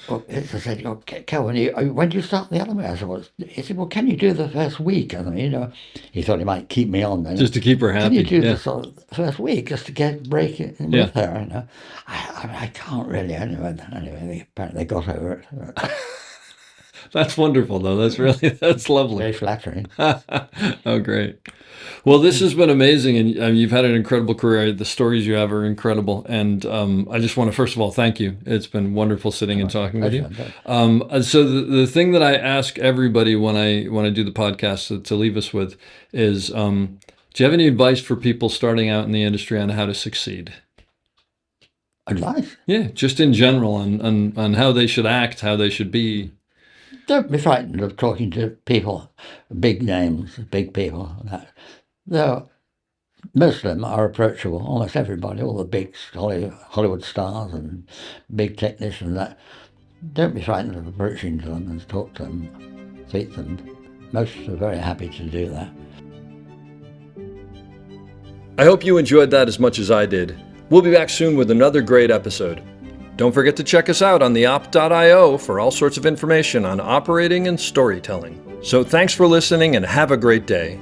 oh, Kelvin, when do you start the other way? I said, well, he said, well, can you do the first week? I mean, he thought he might keep me on then. Just to keep her happy. Can you do the sort of first week just to get break it with her? I can't really. Anyway, apparently they got over it. That's wonderful, though. That's lovely. Very flattering. Oh, great. Well, this has been amazing, and you've had an incredible career. The stories you have are incredible, and I just want to, first of all, thank you. It's been wonderful sitting and talking with you. So the thing that I ask everybody when I do the podcast to leave us with is, do you have any advice for people starting out in the industry on how to succeed? Advice? Yeah, just in general on how they should act, how they should be. Don't be frightened of talking to people, big names, big people. Most of them are approachable, almost everybody, all the big Hollywood stars and big technicians. Don't be frightened of approaching to them and talk to them, speak to them. Most are very happy to do that. I hope you enjoyed that as much as I did. We'll be back soon with another great episode. Don't forget to check us out on theop.io for all sorts of information on operating and storytelling. So thanks for listening and have a great day.